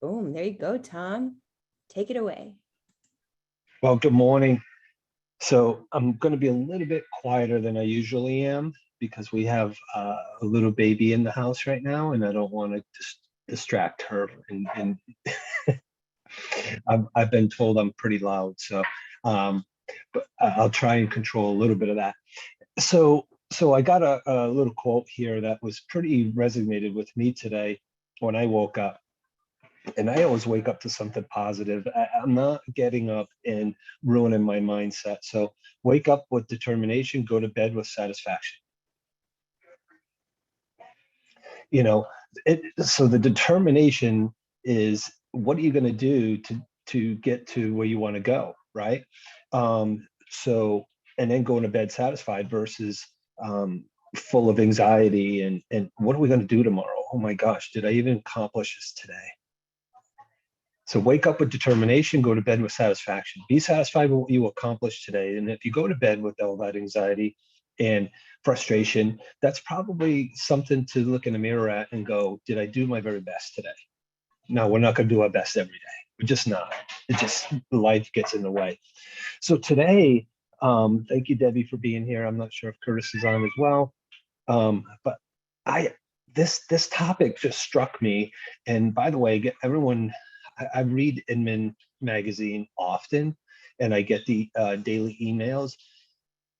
Boom, there you go, Tom. Take it away. Well, good morning. So I'm going to be a little bit quieter than I usually am because we have a little baby in the house right now, and I don't want to distract her. And I've been told I'm pretty loud, so um, but I'll try and control a little bit of that. So I got a little quote here that was pretty resonated with me today when I woke up. And I always wake up to something positive. I'm not getting up and ruining my mindset. So wake up with determination, go to bed with satisfaction. You know, so the determination is what are you going to do to get to where you want to go, right? So and then going to bed satisfied versus full of anxiety and what are we going to do tomorrow? Oh my gosh, did I even accomplish this today? So wake up with determination, go to bed with satisfaction. Be satisfied with what you accomplished today. And if you go to bed with all that anxiety and frustration, that's probably something to look in the mirror at and go, did I do my very best today? No, we're not going to do our best every day. We're just not. It just, life gets in the way. So today, thank you, Debbie, for being here. I'm not sure if Curtis is on as well. But this topic just struck me. And by the way, everyone, I read Inman magazine often, and I get the daily emails.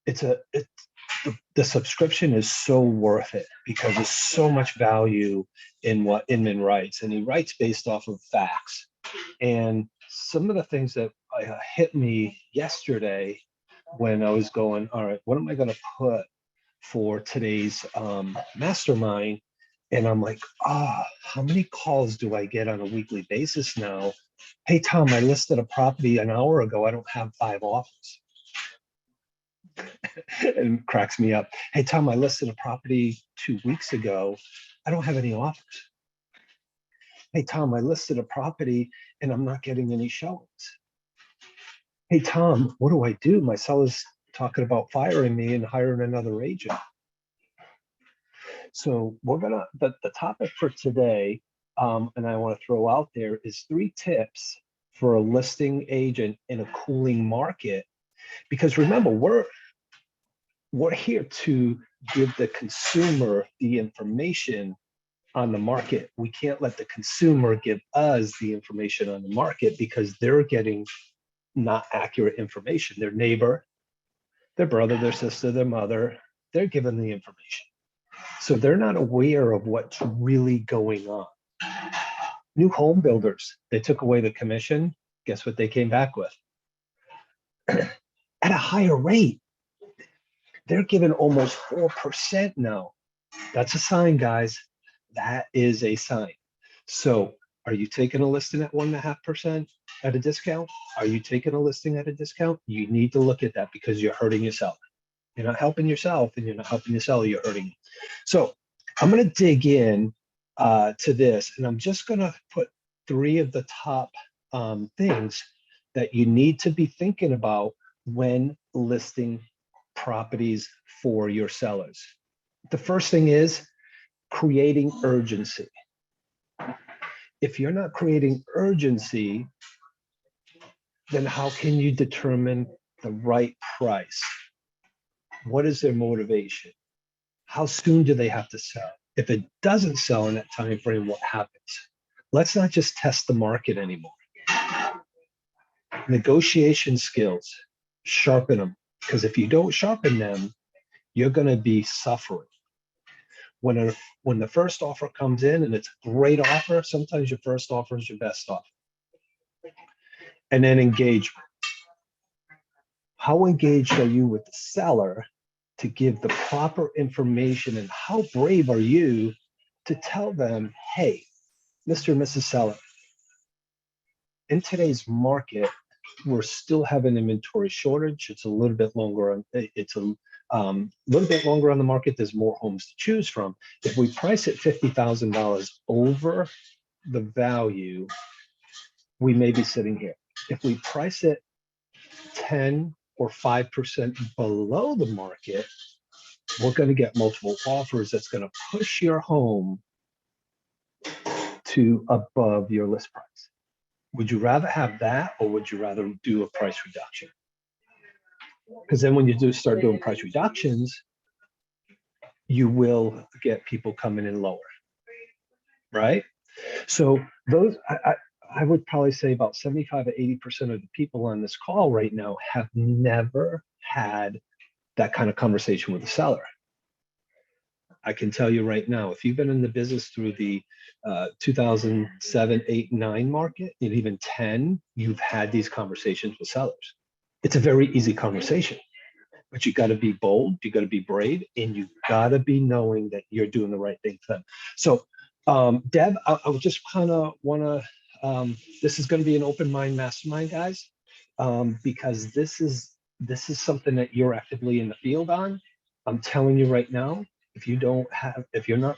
The subscription is so worth it because there's so much value in what Inman writes, and he writes based off of facts. And some of the things that hit me yesterday when I was going, all right, what am I going to put for today's mastermind? And I'm like, how many calls do I get on a weekly basis now? Hey, Tom, I listed a property an hour ago. I don't have 5 offers. And it cracks me up. Hey, Tom, I listed a property 2 weeks ago. I don't have any offers. Hey, Tom, I listed a property and I'm not getting any showings. Hey, Tom, what do I do? My seller's talking about firing me and hiring another agent. So the topic for today, and I want to throw out there is 3 tips for a listing agent in a cooling market. Because remember, we're here to give the consumer the information on the market. We can't let the consumer give us the information on the market because they're getting not accurate information. Their neighbor, their brother, their sister, their mother, they're given the information. So they're not aware of what's really going on. New home builders, they took away the commission. Guess what they came back with? At a higher rate. They're given almost 4% now. That's a sign, guys. That is a sign. So are you taking a listing at 1.5% at a discount? Are you taking a listing at a discount? You need to look at that because you're hurting yourself. You're not helping yourself and you're not helping your seller, you're hurting. So I'm going to dig in to this, and I'm just going to put 3 of the top things that you need to be thinking about when listing properties for your sellers. The first thing is creating urgency. If you're not creating urgency, then how can you determine the right price? What is their motivation? How soon do they have to sell? If it doesn't sell in that time frame, what happens? Let's not just test the market anymore. Negotiation skills, sharpen them. Because if you don't sharpen them, you're going to be suffering. When the first offer comes in and it's a great offer, sometimes your first offer is your best offer. And then engagement. How engaged are you with the seller to give the proper information, and how brave are you to tell them, hey, Mr. and Mrs. Seller, in today's market, we're still having inventory shortage. It's a little bit longer on little bit longer on the market. There's more homes to choose from. If we price it $50,000 over the value, we may be sitting here. If we price it 10 or 5% below the market, we're going to get multiple offers that's going to push your home to above your list price. Would you rather have that, or would you rather do a price reduction? Because then when you do start doing price reductions, you will get people coming in lower, right? So those, I would probably say about 75 to 80% of the people on this call right now have never had that kind of conversation with a seller. I can tell you right now, if you've been in the business through the 2007, 8, 9 market, and even 10, you've had these conversations with sellers. It's a very easy conversation, but you got to be bold, you got to be brave, and you got to be knowing that you're doing the right thing for them. So, Deb, I would just kind of want to, this is going to be an open mind mastermind, guys, because this is something that you're actively in the field on. I'm telling you right now, if you're not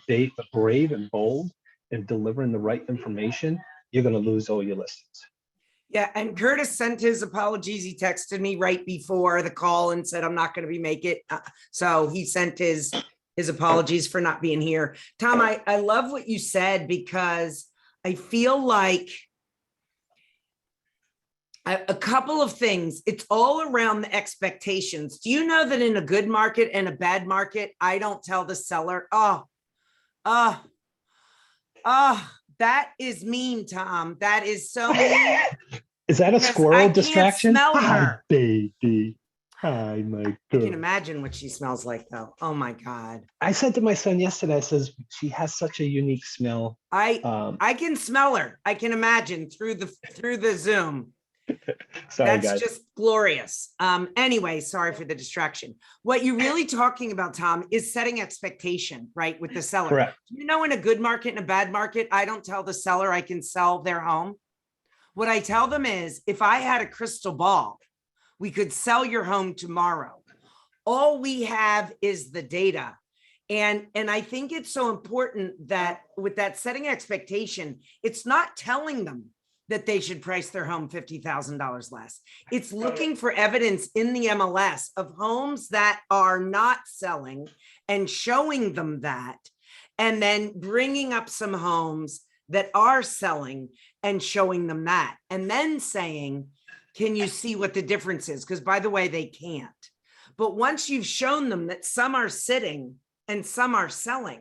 brave and bold and delivering the right information, you're going to lose all your listings. Yeah, and Curtis sent his apologies. He texted me right before the call and said, I'm not going to be make it. So he sent his apologies for not being here. Tom, I love what you said, because I feel like a couple of things. It's all around the expectations. Do you know that in a good market and a bad market, I don't tell the seller, that is mean, Tom. That is so mean. Is that a squirrel distraction? Smell her. Hi, baby. Hi, my girl. I can imagine what she smells like, though. Oh my God. I said to my son yesterday, I says, she has such a unique smell. I can smell her. I can imagine through the Zoom. Sorry, That's guys. just glorious. Anyway, sorry for the distraction. What you're really talking about, Tom, is setting expectation, right, with the seller. Correct. You know, in a good market and a bad market, I don't tell the seller I can sell their home. What I tell them is, if I had a crystal ball, we could sell your home tomorrow. All we have is the data. And I think it's so important that with that setting expectation, it's not telling them that they should price their home $50,000 less. It's looking for evidence in the MLS of homes that are not selling and showing them that, and then bringing up some homes that are selling and showing them that, and then saying, can you see what the difference is? Because by the way, they can't. But once you've shown them that some are sitting and some are selling,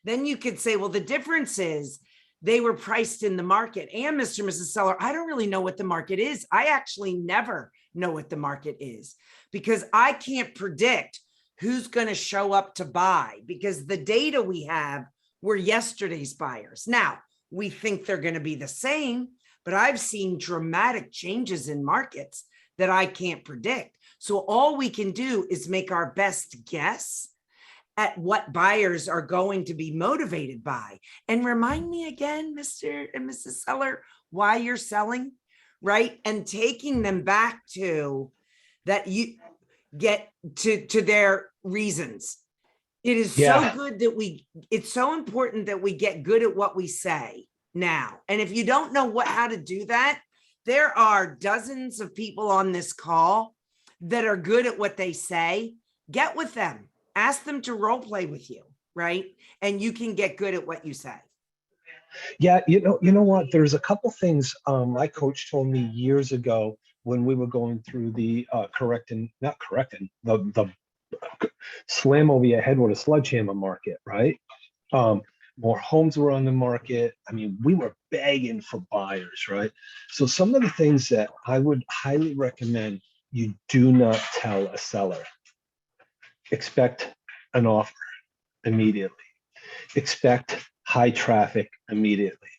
then you could say, well, the difference is they were priced in the market. And Mr. and Mrs. Seller, I don't really know what the market is. I actually never know what the market is, because I can't predict who's going to show up to buy, because the data we have were yesterday's buyers. Now, we think they're going to be the same, but I've seen dramatic changes in markets that I can't predict. So all we can do is make our best guess at what buyers are going to be motivated by. And remind me again, Mr. and Mrs. Seller, why you're selling, right? And taking them back to that, you get to their reasons. It is so good that it's so important that we get good at what we say now. And if you don't know how to do that, there are dozens of people on this call that are good at what they say. Get with them. Ask them to role play with you, right? And you can get good at what you say. Yeah, you know what? There's a couple things my coach told me years ago when we were going through the the slam over your head with a sledgehammer market, right? More homes were on the market. I mean, we were begging for buyers, right? So some of the things that I would highly recommend you do not tell a seller. Expect an offer immediately. Expect high traffic immediately.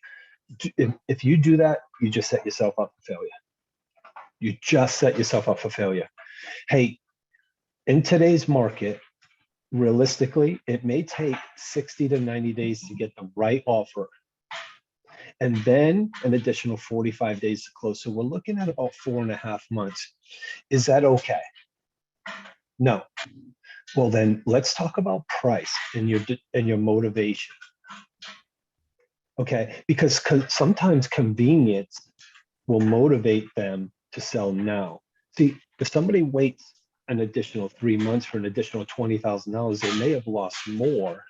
If you do that, you just set yourself up for failure. You just set yourself up for failure. Hey, in today's market, realistically, it may take 60 to 90 days to get the right offer, and then an additional 45 days to close. So we're looking at about 4.5 months. Is that okay? No. Well, then let's talk about price and your motivation. Okay, because sometimes convenience will motivate them to sell now. See, if somebody waits an additional 3 months for an additional $20,000, they may have lost more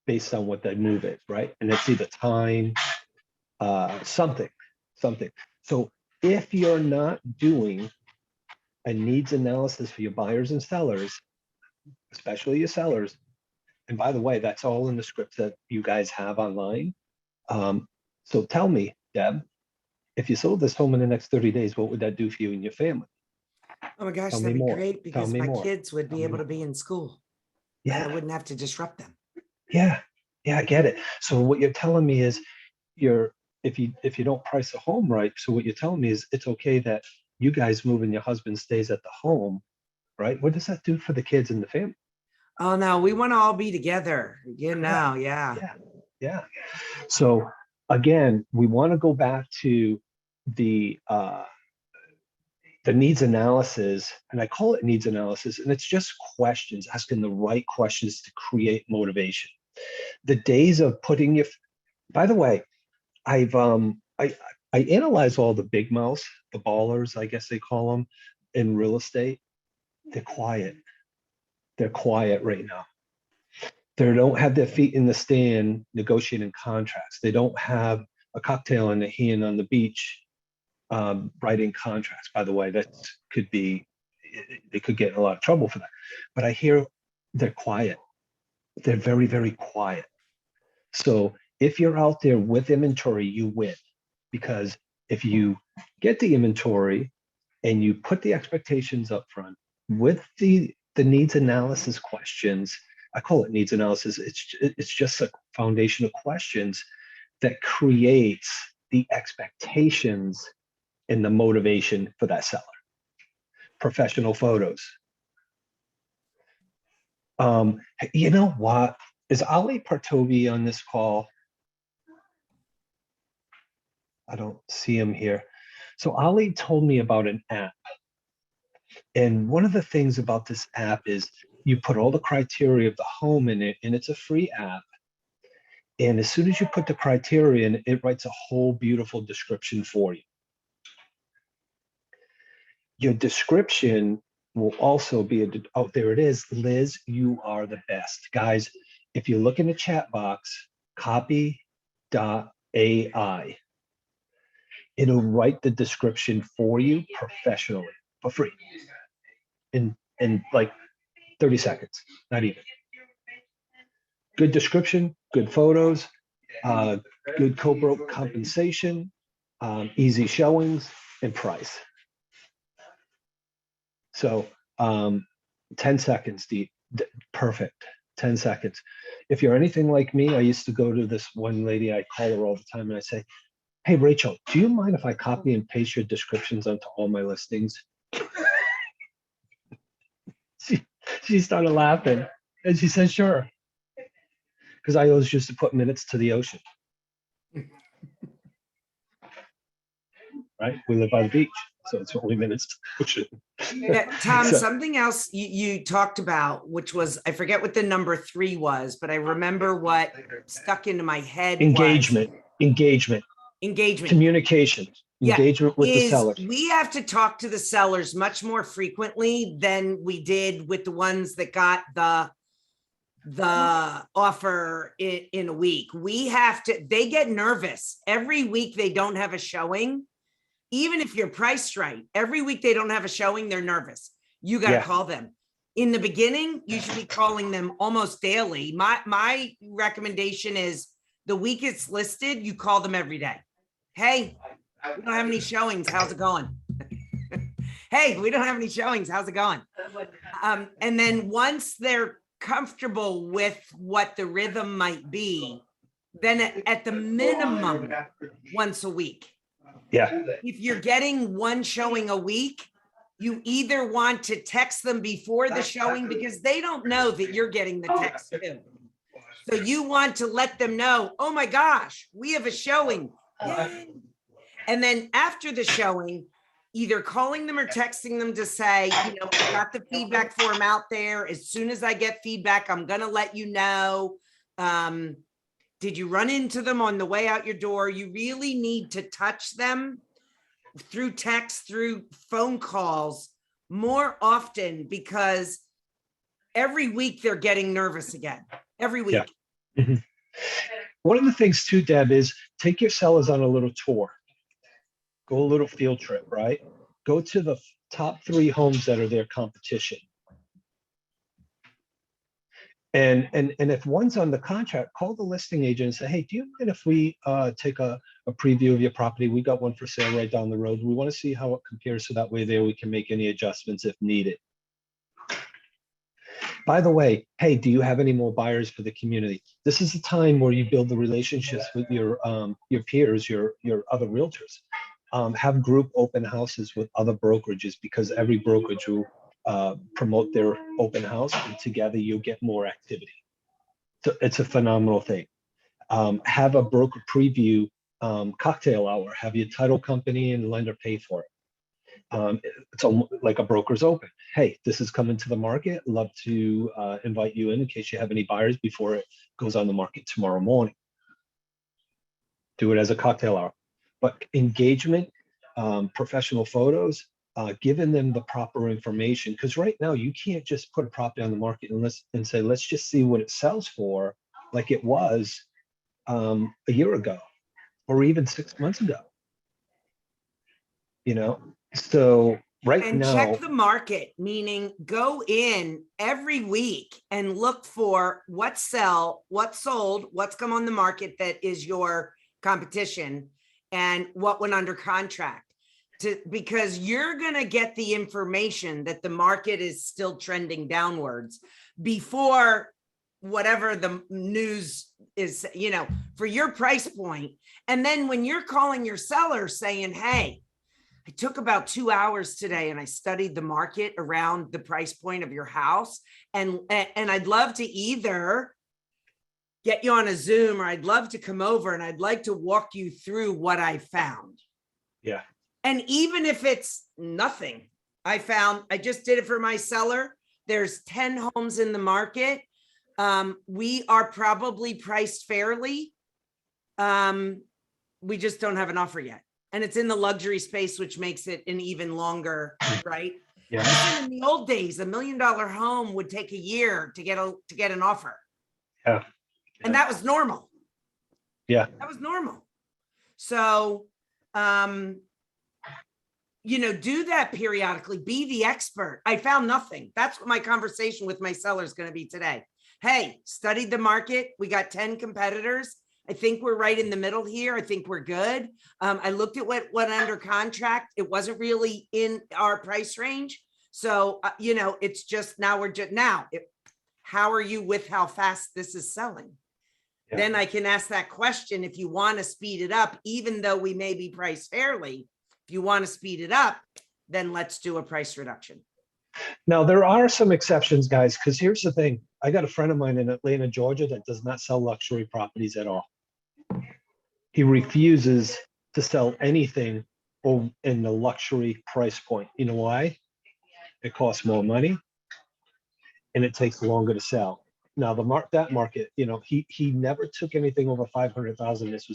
based on what that move is, right? And it's either time, something. So if you're not doing a needs analysis for your buyers and sellers, especially your sellers, and by the way, that's all in the script that you guys have online. So tell me, Deb, if you sold this home in the next 30 days, what would that do for you and your family? Oh my gosh, Tell me that'd be more. great Tell because me my more. kids would Tell be me able to more. be in school and I Yeah, wouldn't have to disrupt them. yeah, I get it. So what you're telling me is you're if you don't price a home right, so what you're telling me is it's okay that you guys move and your husband stays at the home, right? What does that do for the kids and the family? Oh no, we want to all be together. Yeah, Yeah. yeah, yeah. So again, we want to go back to the uh the needs analysis, and I call it needs analysis, and it's just questions, asking the right questions to create motivation. The days of putting your, by the way, I've I analyze all the big mouths, the ballers, I guess they call them in real estate. They're quiet. They're quiet right now. They don't have their feet in the stand negotiating contracts. They don't have a cocktail in their hand on the beach writing contracts. By the way, that could be, they could get in a lot of trouble for that. But I hear they're quiet. They're very, very quiet. So if you're out there with inventory, you win. Because if you get the inventory and you put the expectations up front with the needs analysis questions, I call it needs analysis. It's just a foundation of questions that creates the expectations and the motivation for that seller. Professional photos. You know what? Is Ali Partovi on this call? I don't see him here. So Ali told me about an app. And one of the things about this app is you put all the criteria of the home in it, and it's a free app. And as soon as you put the criteria in, it writes a whole beautiful description for you. Your description will also be, oh, there it is. Liz, you are the best. Guys, if you look in the chat box, copy.ai, it'll write the description for you professionally for free in like 30 seconds, not even. Good description, good photos, good co-broke compensation, easy showings, and price. So 10 seconds deep, perfect, 10 seconds. If you're anything like me, I used to go to this one lady, I call her all the time and I say, hey, Rachel, do you mind if I copy and paste your descriptions onto all my listings? She started laughing and she said, sure. Because I always used to put minutes to the ocean. Right? We live by the beach, so it's only minutes to the ocean. Yeah, Tom, So- something else you talked about, which was, I forget what the number 3 was, but I remember what stuck into my head engagement, engagement. communication, Yeah, engagement with the seller. We have to talk to the sellers much more frequently than we did with the ones that got the offer in a week. We have to, they get nervous every week. They don't have a showing. Even if you're priced right, every week they don't have a showing, they're nervous. You got to call them. In the beginning, you should be calling them almost daily. My recommendation is the week it's listed, you call them every day. Hey, we don't have any showings. How's it going? Hey, we don't have any showings. How's it going? And then once they're comfortable with what the rhythm might be, then at the minimum, once a week. Yeah. If you're getting one showing a week, you either want to text them before the showing because they don't know that you're getting the text too. So you want to let them know, oh my gosh, we have a showing. Yay. And then after the showing, either calling them or texting them to say, you know, I got the feedback form out there. As soon as I get feedback, I'm going to let you know. Did you run into them on the way out your door? You really need to touch them through text, through phone calls more often, because every week they're getting nervous again. Every week. Yeah. Mm-hmm. One of the things too, Deb, is take your sellers on a little tour. Go a little field trip, right? Go to the top 3 homes that are their competition. And if one's on the contract, call the listing agent and say, hey, do you mind if we take a preview of your property? We got one for sale right down the road. We want to see how it compares, so that way there we can make any adjustments if needed. By the way, hey, do you have any more buyers for the community? This is the time where you build the relationships with your peers, your other realtors. Have group open houses with other brokerages, because every brokerage will promote their open house, and together you'll get more activity. So it's a phenomenal thing. Have a broker preview cocktail hour. Have your title company and lender pay for it. It's like a broker's open. Hey, this is coming to the market. Love to invite you in case you have any buyers before it goes on the market tomorrow morning. Do it as a cocktail hour. But engagement, professional photos, giving them the proper information, because right now you can't just put a property on the market and say, let's just see what it sells for, like it was a year ago or even 6 months ago. You know, so right now, check the market, meaning go in every week and look for what sold, what's come on the market that is your competition, and what went under contract. Because you're going to get the information that the market is still trending downwards before whatever the news is, you know, for your price point. And then when you're calling your seller saying, hey, I took about 2 hours today and I studied the market around the price point of your house. And I'd love to either get you on a Zoom, or I'd love to come over and I'd like to walk you through what I found. yeah. And even if it's nothing, I just did it for my seller. There's 10 homes in the market. We are probably priced fairly. We just don't have an offer yet. And it's in the luxury space, which makes it an even longer, right? Yeah. Listen, in the old days, $1 million home would take a year to get an offer. Yeah. And that was normal. Yeah. That was normal. So, you know, do that periodically, be the expert. I found nothing. That's what my conversation with my seller is going to be today. Hey, studied the market. We got 10 competitors. I think we're right in the middle here. I think we're good. I looked at what went under contract. It wasn't really in our price range. So, you know, it's just now how are you with how fast this is selling? Yeah. Then I can ask that question. If you want to speed it up, even though we may be priced fairly, if you want to speed it up, then let's do a price reduction. Now, there are some exceptions, guys, because here's the thing. I got a friend of mine in Atlanta, Georgia, that does not sell luxury properties at all. He refuses to sell anything in the luxury price point. You know why? It costs more money and it takes longer to sell. Now, that market, you know, he never took anything over 500,000. This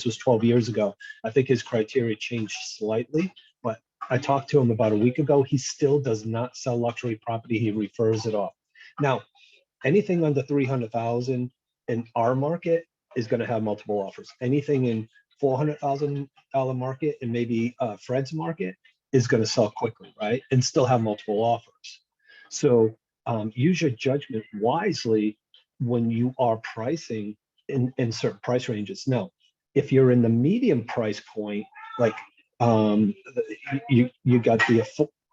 was 12 years ago. I think his criteria changed slightly, but I talked to him about a week ago. He still does not sell luxury property. He refers it off. Now, anything under 300,000 in our market is going to have multiple offers. Anything in $400,000 market and maybe Fred's market is going to sell quickly, right? And still have multiple offers. So use your judgment wisely when you are pricing in certain price ranges. Now, if you're in the medium price point, like you got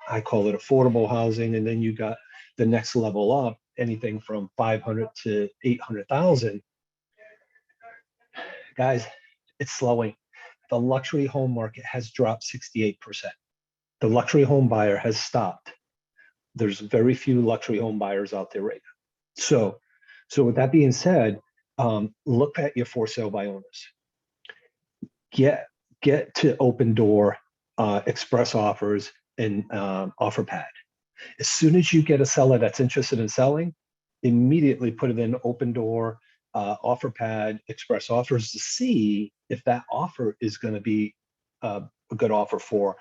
I call it affordable housing, and then you got the next level up, anything from 500 to 800,000. Guys, it's slowing. The luxury home market has dropped 68%. The luxury home buyer has stopped. There's very few luxury home buyers out there right now. So with that being said, look at your for sale by owners. Get to Open Door, Express Offers, and OfferPad. As soon as you get a seller that's interested in selling, immediately put it in Open Door, OfferPad, Express Offers to see if that offer is going to be a good offer for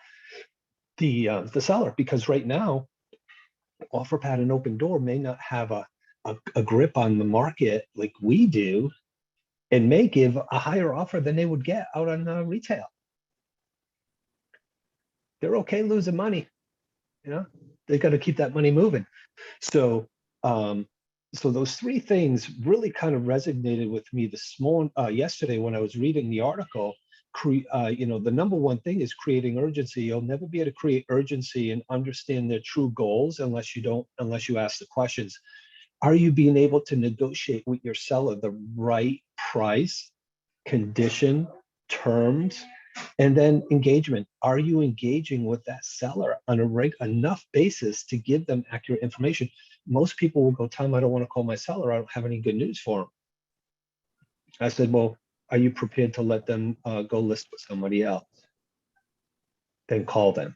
the seller. Because right now, OfferPad and Open Door may not have a grip on the market like we do, and may give a higher offer than they would get out on retail. They're okay losing money, you know, they got to keep that money moving. So, so those three things really kind of resonated with me this morning, yesterday when I was reading the article. You know, the number one thing is creating urgency. You'll never be able to create urgency and understand their true goals unless you ask the questions. Are you being able to negotiate with your seller the right price, condition, terms, and then engagement? Are you engaging with that seller on a enough basis to give them accurate information? Most people will go, Tom, I don't want to call my seller. I don't have any good news for him. I said, well, are you prepared to let them go list with somebody else? Then call them.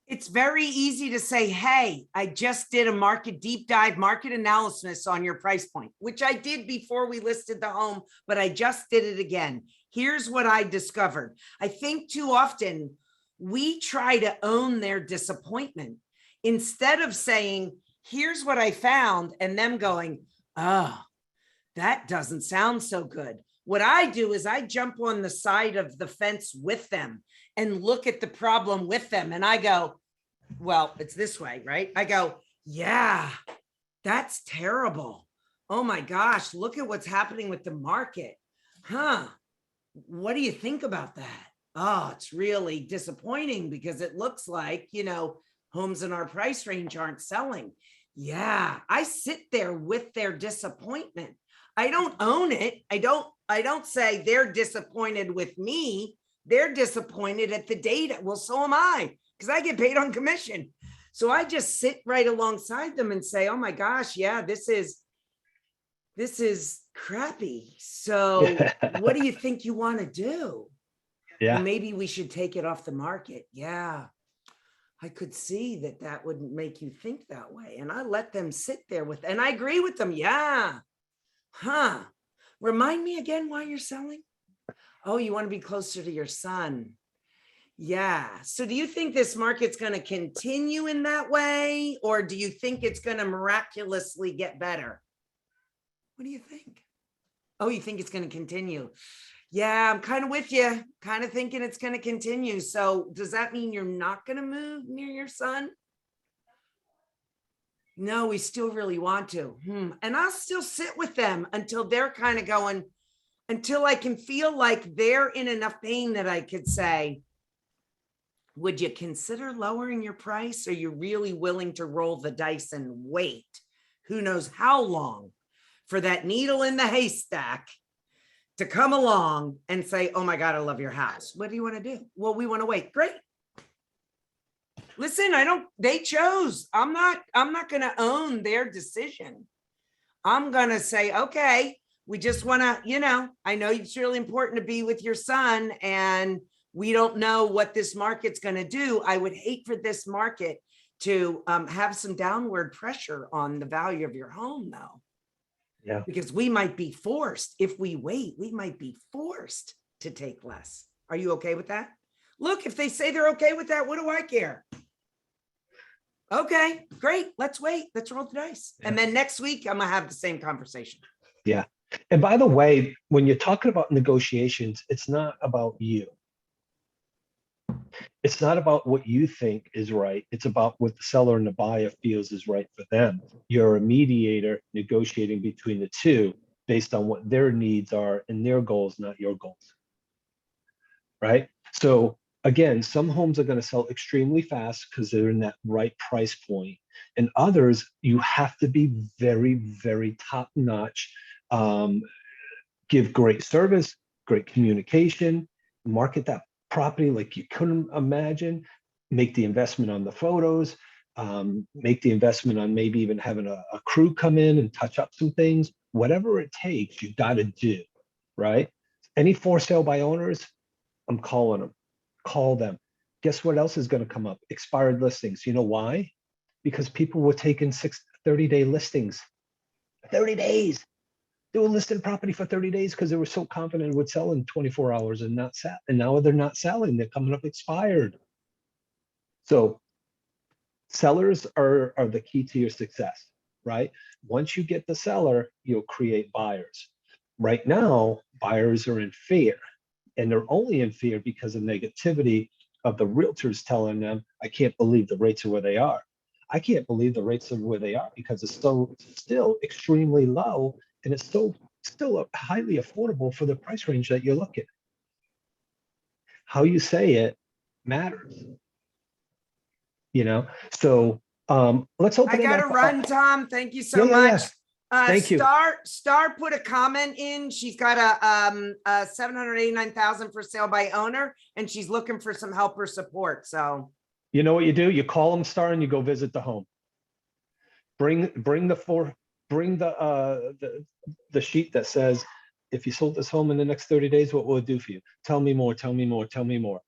It's very easy to say, hey, I just did a market deep dive, market analysis on your price point, which I did before we listed the home, but I just did it again. Here's what I discovered. I think too often we try to own their disappointment instead of saying, here's what I found, and them going, oh, that doesn't sound so good. What I do is I jump on the side of the fence with them and look at the problem with them. And I go, well, it's this way, right? I go, yeah, that's terrible. Oh my gosh, look at what's happening with the market. Huh? What do you think about that? Oh, it's really disappointing because it looks like, you know, homes in our price range aren't selling. Yeah, I sit there with their disappointment. I don't own it. I don't say they're disappointed with me. They're disappointed at the data. Well, so am I, because I get paid on commission. So I just sit right alongside them and say, oh my gosh, yeah, this is crappy. So what do you think you want to do? Yeah. Well, maybe we should take it off the market. Yeah. I could see that wouldn't make you think that way. And I let them sit there with, and I agree with them. Yeah. Huh. Remind me again why you're selling. Oh, you want to be closer to your son. Yeah. So do you think this market's going to continue in that way? Or do you think it's going to miraculously get better? What do you think? Oh, you think it's going to continue? Yeah, I'm kind of with you. Kind of thinking it's going to continue. So does that mean you're not going to move near your son? No, we still really want to. And I'll still sit with them until they're kind of going, until I can feel like they're in enough pain that I could say, would you consider lowering your price? Are you really willing to roll the dice and wait? Who knows how long for that needle in the haystack to come along and say, oh my God, I love your house. What do you want to do? Well, we want to wait. Great. Listen, they chose. I'm not going to own their decision. I'm going to say, okay, we just want to, you know, I know it's really important to be with your son and we don't know what this market's going to do. I would hate for this market to have some downward pressure on the value of your home though. Yeah. Because we might be forced, if we wait, we might be forced to take less. Are you okay with that? Look, if they say they're okay with that, what do I care? Okay, great. Let's wait. Let's roll the dice. Yeah. And then next week, I'm going to have the same conversation. Yeah. And by the way, when you're talking about negotiations, it's not about you. It's not about what you think is right. It's about what the seller and the buyer feels is right for them. You're a mediator negotiating between the two based on what their needs are and their goals, not your goals. Right? So again, some homes are going to sell extremely fast because they're in that right price point. And others, you have to be very, very top notch, give great service, great communication, market that property like you couldn't imagine, make the investment on the photos, make the investment on maybe even having a crew come in and touch up some things, whatever it takes, you got to do, right? Any for sale by owners, I'm calling them, call them. Guess what else is going to come up? Expired listings. You know why? Because people were taking 30-day listings, 30 days. They were listing property for 30 days because they were so confident it would sell in 24 hours and not sell. And now they're not selling. They're coming up expired. So sellers are the key to your success, right? Once you get the seller, you'll create buyers. Right now, buyers are in fear, and they're only in fear because of negativity of the realtors telling them, I can't believe the rates are where they are. I can't believe the rates are where they are because it's still extremely low, and it's still highly affordable for the price range that you're looking. How you say it matters, So let's I open it gotta up. run, Tom. Thank you so Yeah. much. Thank you. Star put a comment in. She's got a 789,000 for sale by owner, and she's looking for some help or support. So you know what you do? You call them, Star, and you go visit the home. Bring the sheet that says, if you sold this home in the next 30 days, what will it do for you? Tell me more, tell me more, tell me more.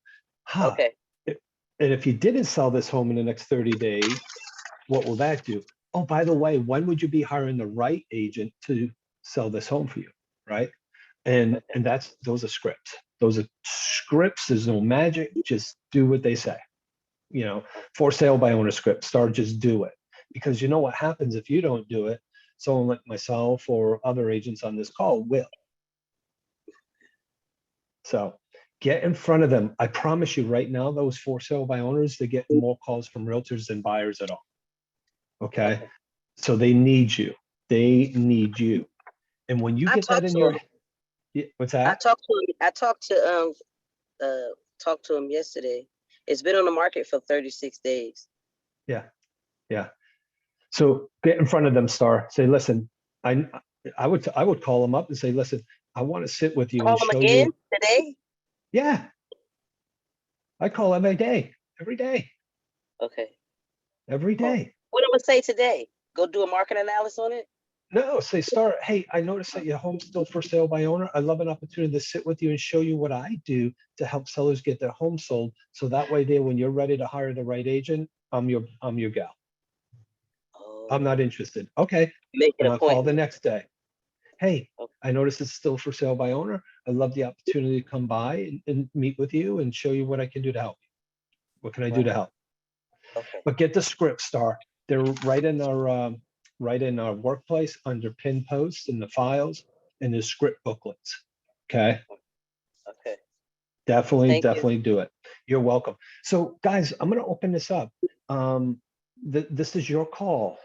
Okay. And if you didn't sell this home in the next 30 days, what will that do? Oh, by the way, when would you be hiring the right agent to sell this home for you? Right. And those are scripts. Those are scripts. There's no magic. Just do what they say. For sale by owner script. Star, just do it. Because you know what happens if you don't do it? Someone like myself or other agents on this call will. So get in front of them. I promise you right now, those for sale by owners, they get more calls from realtors than buyers at all. Okay. So they need you. They need you. And when you get that in your, what's that? I talked to him yesterday. It's been on the market for 36 days. Yeah. So get in front of them, Star. Say, listen, I would call them up and say, listen, I want to sit with you Call and him show again you. today? Yeah. I call every day. Okay. Every day. What am I gonna say today? Go do a market analysis on it? No, say, Star, hey, I noticed that your home's still for sale by owner. I'd love an opportunity to sit with you and show you what I do to help sellers get their home sold. So that way there, when you're ready to hire the right agent, I'm your gal. Oh, I'm not interested. Okay. make an And I'll call the appointment. next day. Hey, Okay. I noticed it's still for sale by owner. I'd love the opportunity to come by and meet with you and show you what I can do to help you. What can I do to help? Okay. But get the script, Star. They're right in our workplace under pin posts in the files and the script booklets. Okay. Okay. Definitely do it. You're welcome. So guys, I'm going to open this up. This is your call.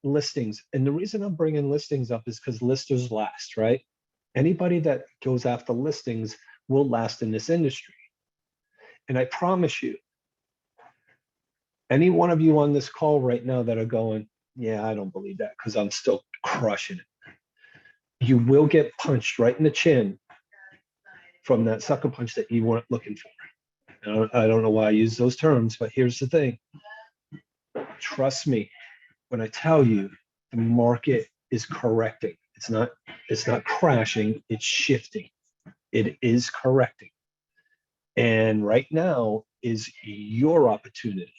Listings. And the reason I'm bringing listings up is because listers last, right? Anybody that goes after listings will last in this industry. And I promise you, any one of you on this call right now that are going, yeah, I don't believe that because I'm still crushing it. You will get punched right in the chin from that sucker punch that you weren't looking for. I don't know why I use those terms, but here's the thing. Trust me when I tell you the market is correcting. It's not crashing, it's shifting. It is correcting. And right now is your opportunity,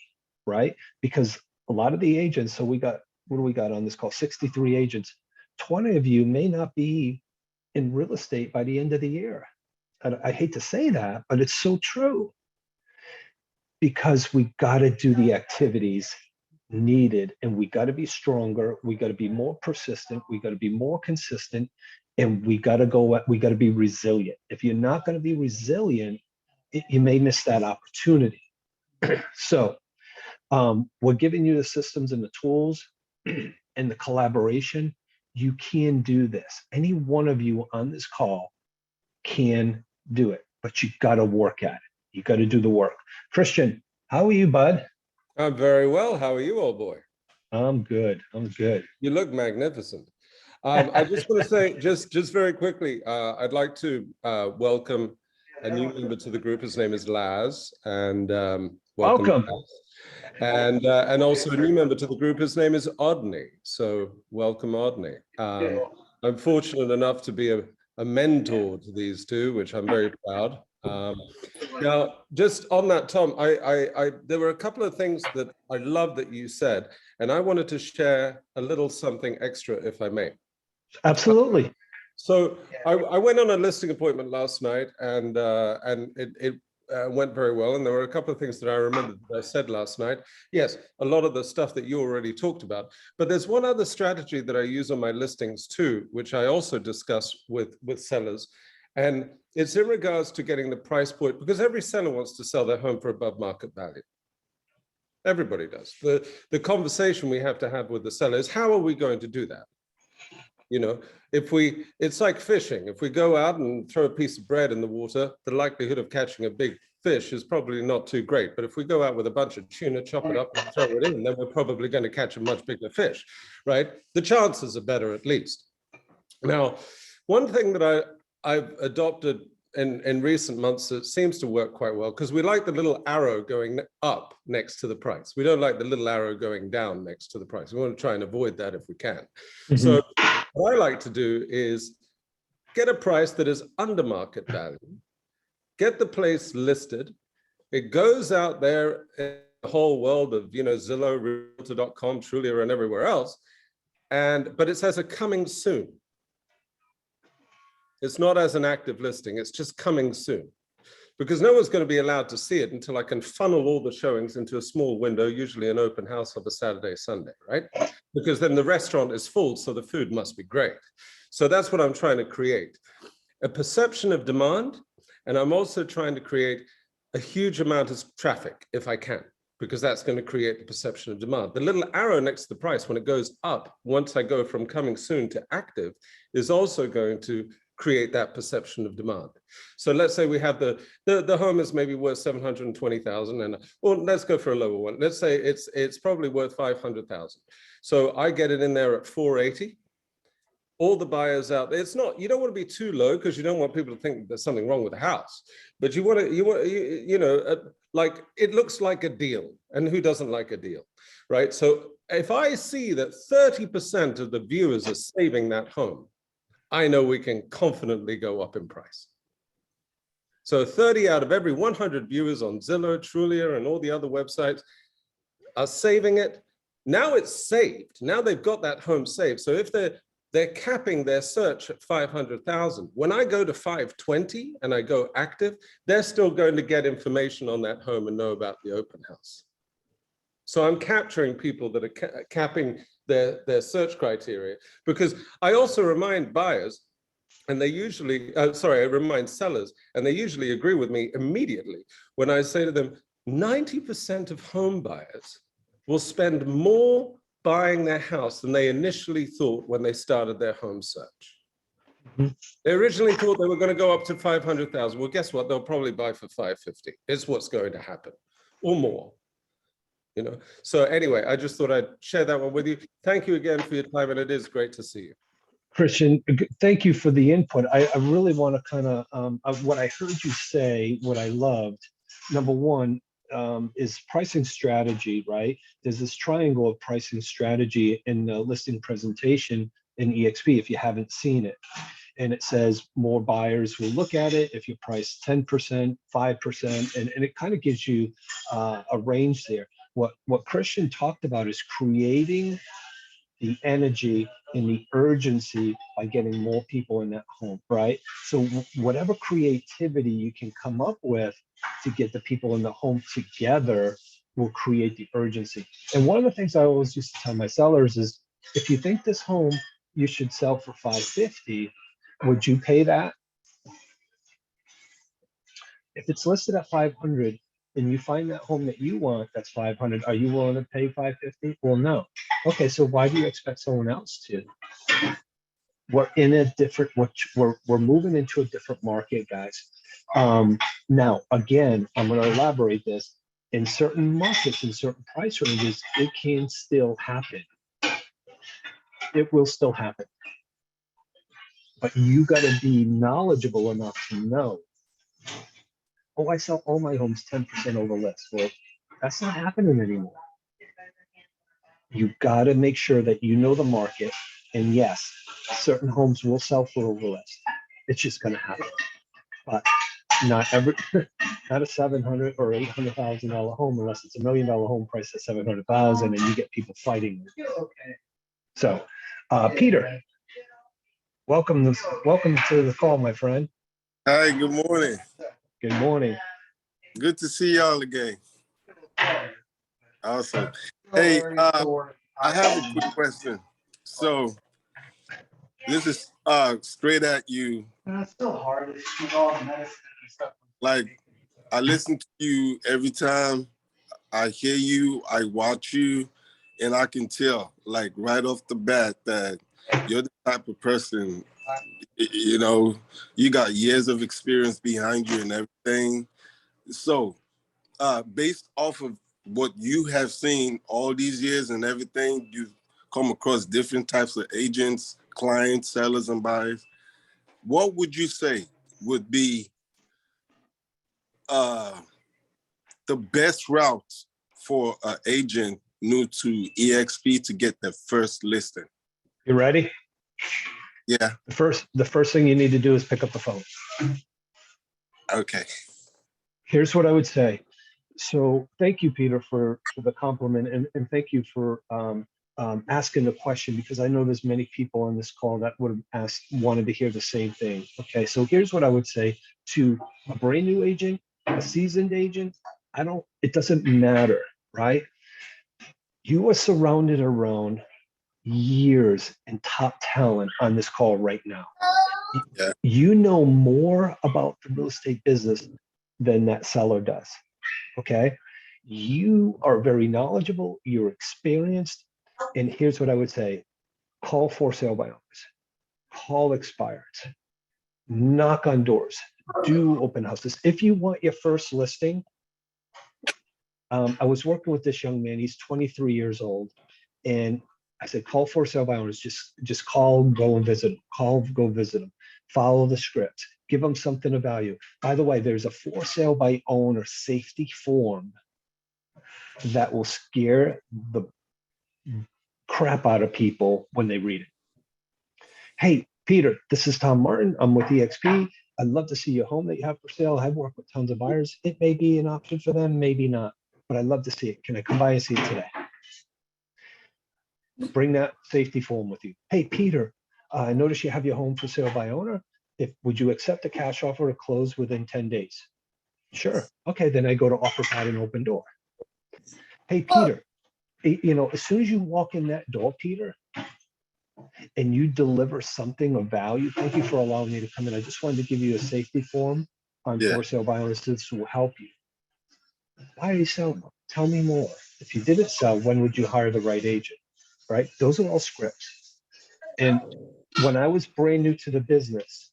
right? Because a lot of the agents, so what do we got on this call? 63 agents. 20 of you may not be in real estate by the end of the year. I hate to say that, but it's so true. Because we got to do the activities needed, and we got to be stronger. We got to be more persistent. We got to be more consistent, and we got to be resilient. If you're not going to be resilient, you may miss that opportunity. So we're giving you the systems and the tools and the collaboration. You can do this. Any one of you on this call can do it, but you got to work at it. You got to do the work. Christian, how are you, bud? I'm very well. How are you, old boy? I'm good. You look magnificent. I just want to say, just very quickly, I'd like to welcome a new member to the group. His name is Laz, and welcome. And also a new member to the group. His name is Odney. So welcome, Odney. I'm fortunate enough to be a mentor to these two, which I'm very proud. Now, just on that, Tom, there were a couple of things that I love that you said, and I wanted to share a little something extra, if I may. Absolutely. So I went on a listing appointment last night, and went very well. And there were a couple of things that I remembered that I said last night. Yes, a lot of the stuff that you already talked about. But there's one other strategy that I use on my listings too, which I also discuss with sellers. And it's in regards to getting the price point, because every seller wants to sell their home for above market value. Everybody does. The conversation we have to have with the seller is, how are we going to do that? You know, it's like fishing. If we go out and throw a piece of bread in the water, the likelihood of catching a big fish is probably not too great. But if we go out with a bunch of tuna, chop it up and throw it in, then we're probably going to catch a much bigger fish, right? The chances are better at least. Now, one thing that I've adopted in recent months that seems to work quite well, because we like the little arrow going up next to the price. We don't like the little arrow going down next to the price. We want to try and avoid that if we can. Mm-hmm. So what I like to do is get a price that is under market value, get the place listed. It goes out there in the whole world of, you know, Zillow, Realtor.com, Trulia, and everywhere else. But it says a coming soon. It's not as an active listing, it's just coming soon. Because no one's going to be allowed to see it until I can funnel all the showings into a small window, usually an open house of a Saturday, Sunday, right? Because then the restaurant is full, so the food must be great. So that's what I'm trying to create. A perception of demand, and I'm also trying to create a huge amount of traffic, if I can, because that's going to create the perception of demand. The little arrow next to the price, when it goes up, once I go from coming soon to active, is also going to create that perception of demand. So let's say we have the home is maybe worth 720,000, and well, let's go for a lower one. Let's say it's probably worth 500,000. So I get it in there at 480. All the buyers out there, it's not, you don't want to be too low because you don't want people to think there's something wrong with the house, but you know, like it looks like a deal, and who doesn't like a deal, right? So if I see that 30% of the viewers are saving that home, I know we can confidently go up in price. So 30 out of every 100 viewers on Zillow, Trulia, and all the other websites are saving it. Now it's saved. Now they've got that home saved. So if they're capping their search at 500,000, when I go to 520 and I go active, they're still going to get information on that home and know about the open house. So I'm capturing people that are capping their search criteria, because I also remind buyers, and they usually, I remind sellers, and they usually agree with me immediately when I say to them, 90% of home buyers will spend more buying their house than they initially thought when they started their home search. Mm-hmm. They originally thought they were going to go up to 500,000. Well, guess what? They'll probably buy for 550. It's what's going to happen, or more. You know, so anyway, I just thought I'd share that one with you. Thank you again for your time, and it is great to see you. Christian, thank you for the input. I really want to kind of, what I heard you say, what I loved, number one, is pricing strategy, right? There's this triangle of pricing strategy in the listing presentation in EXP, if you haven't seen it. And it says more buyers will look at it if you price 10%, 5%, and it kind of gives you a range there. What Christian talked about is creating the energy and the urgency by getting more people in that home, right? So whatever creativity you can come up with to get the people in the home together will create the urgency. And one of the things I always used to tell my sellers is, if you think this home you should sell for 550, would you pay that? If it's listed at 500 and you find that home that you want that's 500, are you willing to pay 550? Well, no. Okay, so why do you expect someone else to? We're in a different, we're moving into a different market, guys. Now, again, I'm going to elaborate this. In certain markets, in certain price ranges, it can still happen. It will still happen. But you got to be knowledgeable enough to know, oh, I sell all my homes 10% over list. Well, that's not happening anymore. You got to make sure that you know the market. And yes, certain homes will sell for over list. It's just going to happen. But not every, not a $700,000 or $800,000 home, unless it's $1 million home price at $700,000, and you get people fighting. So, Peter, welcome to the call, my friend. Hi, good morning. Good morning. Good to see y'all again. Awesome. Hey, I have a quick question. So this is straight at you. It's still hard. It's all medicine and stuff. Like, I listen to you every time. I hear you, I watch you, and I can tell, like, right off the bat that you're the type of person, you know, you got years of experience behind you and everything. So, based off of what you have seen all these years and everything, you've come across different types of agents, clients, sellers, and buyers. What would you say would be the best route for an agent new to EXP to get their first listing? You ready? Yeah. The first thing you need to do is pick up the phone. Okay. Here's what I would say. So thank you, Peter, for the compliment, and thank you for asking the question, because I know there's many people on this call that would have wanted to hear the same thing. Okay, so here's what I would say to a brand new agent, a seasoned agent. It doesn't matter, right? You are surrounded around years and top talent on this call right now. Yeah. You know more about the real estate business than that seller does. Okay. You are very knowledgeable, you're experienced. And here's what I would say: call for sale by owners, call expireds, knock on doors, do open houses. If you want your first listing, I was working with this young man, he's 23 years old. And I said, call for sale by owners, just call, go and visit him, call, go visit him, follow the script, give them something of value. By the way, there's a for sale by owner safety form that will scare the crap out of people when they read it. Hey, Peter, this is Tom Martin. I'm with EXP. I'd love to see your home that you have for sale. I've worked with tons of buyers. It may be an option for them, maybe not, but I'd love to see it. Can I come by and see it today? Bring that safety form with you. Hey, Peter, I notice you have your home for sale by owner. Would you accept a cash offer to close within 10 days? Sure. Okay, then I go to offer pad and open door. Hey, Peter, as soon as you walk in that door, Peter, and you deliver something of value, thank you for allowing me to come in. I just wanted to give you a safety form on for sale by owners. This will help you. Why are you selling? Tell me more. If you didn't sell, when would you hire the right agent? Right? Those are all scripts. And when I was brand new to the business,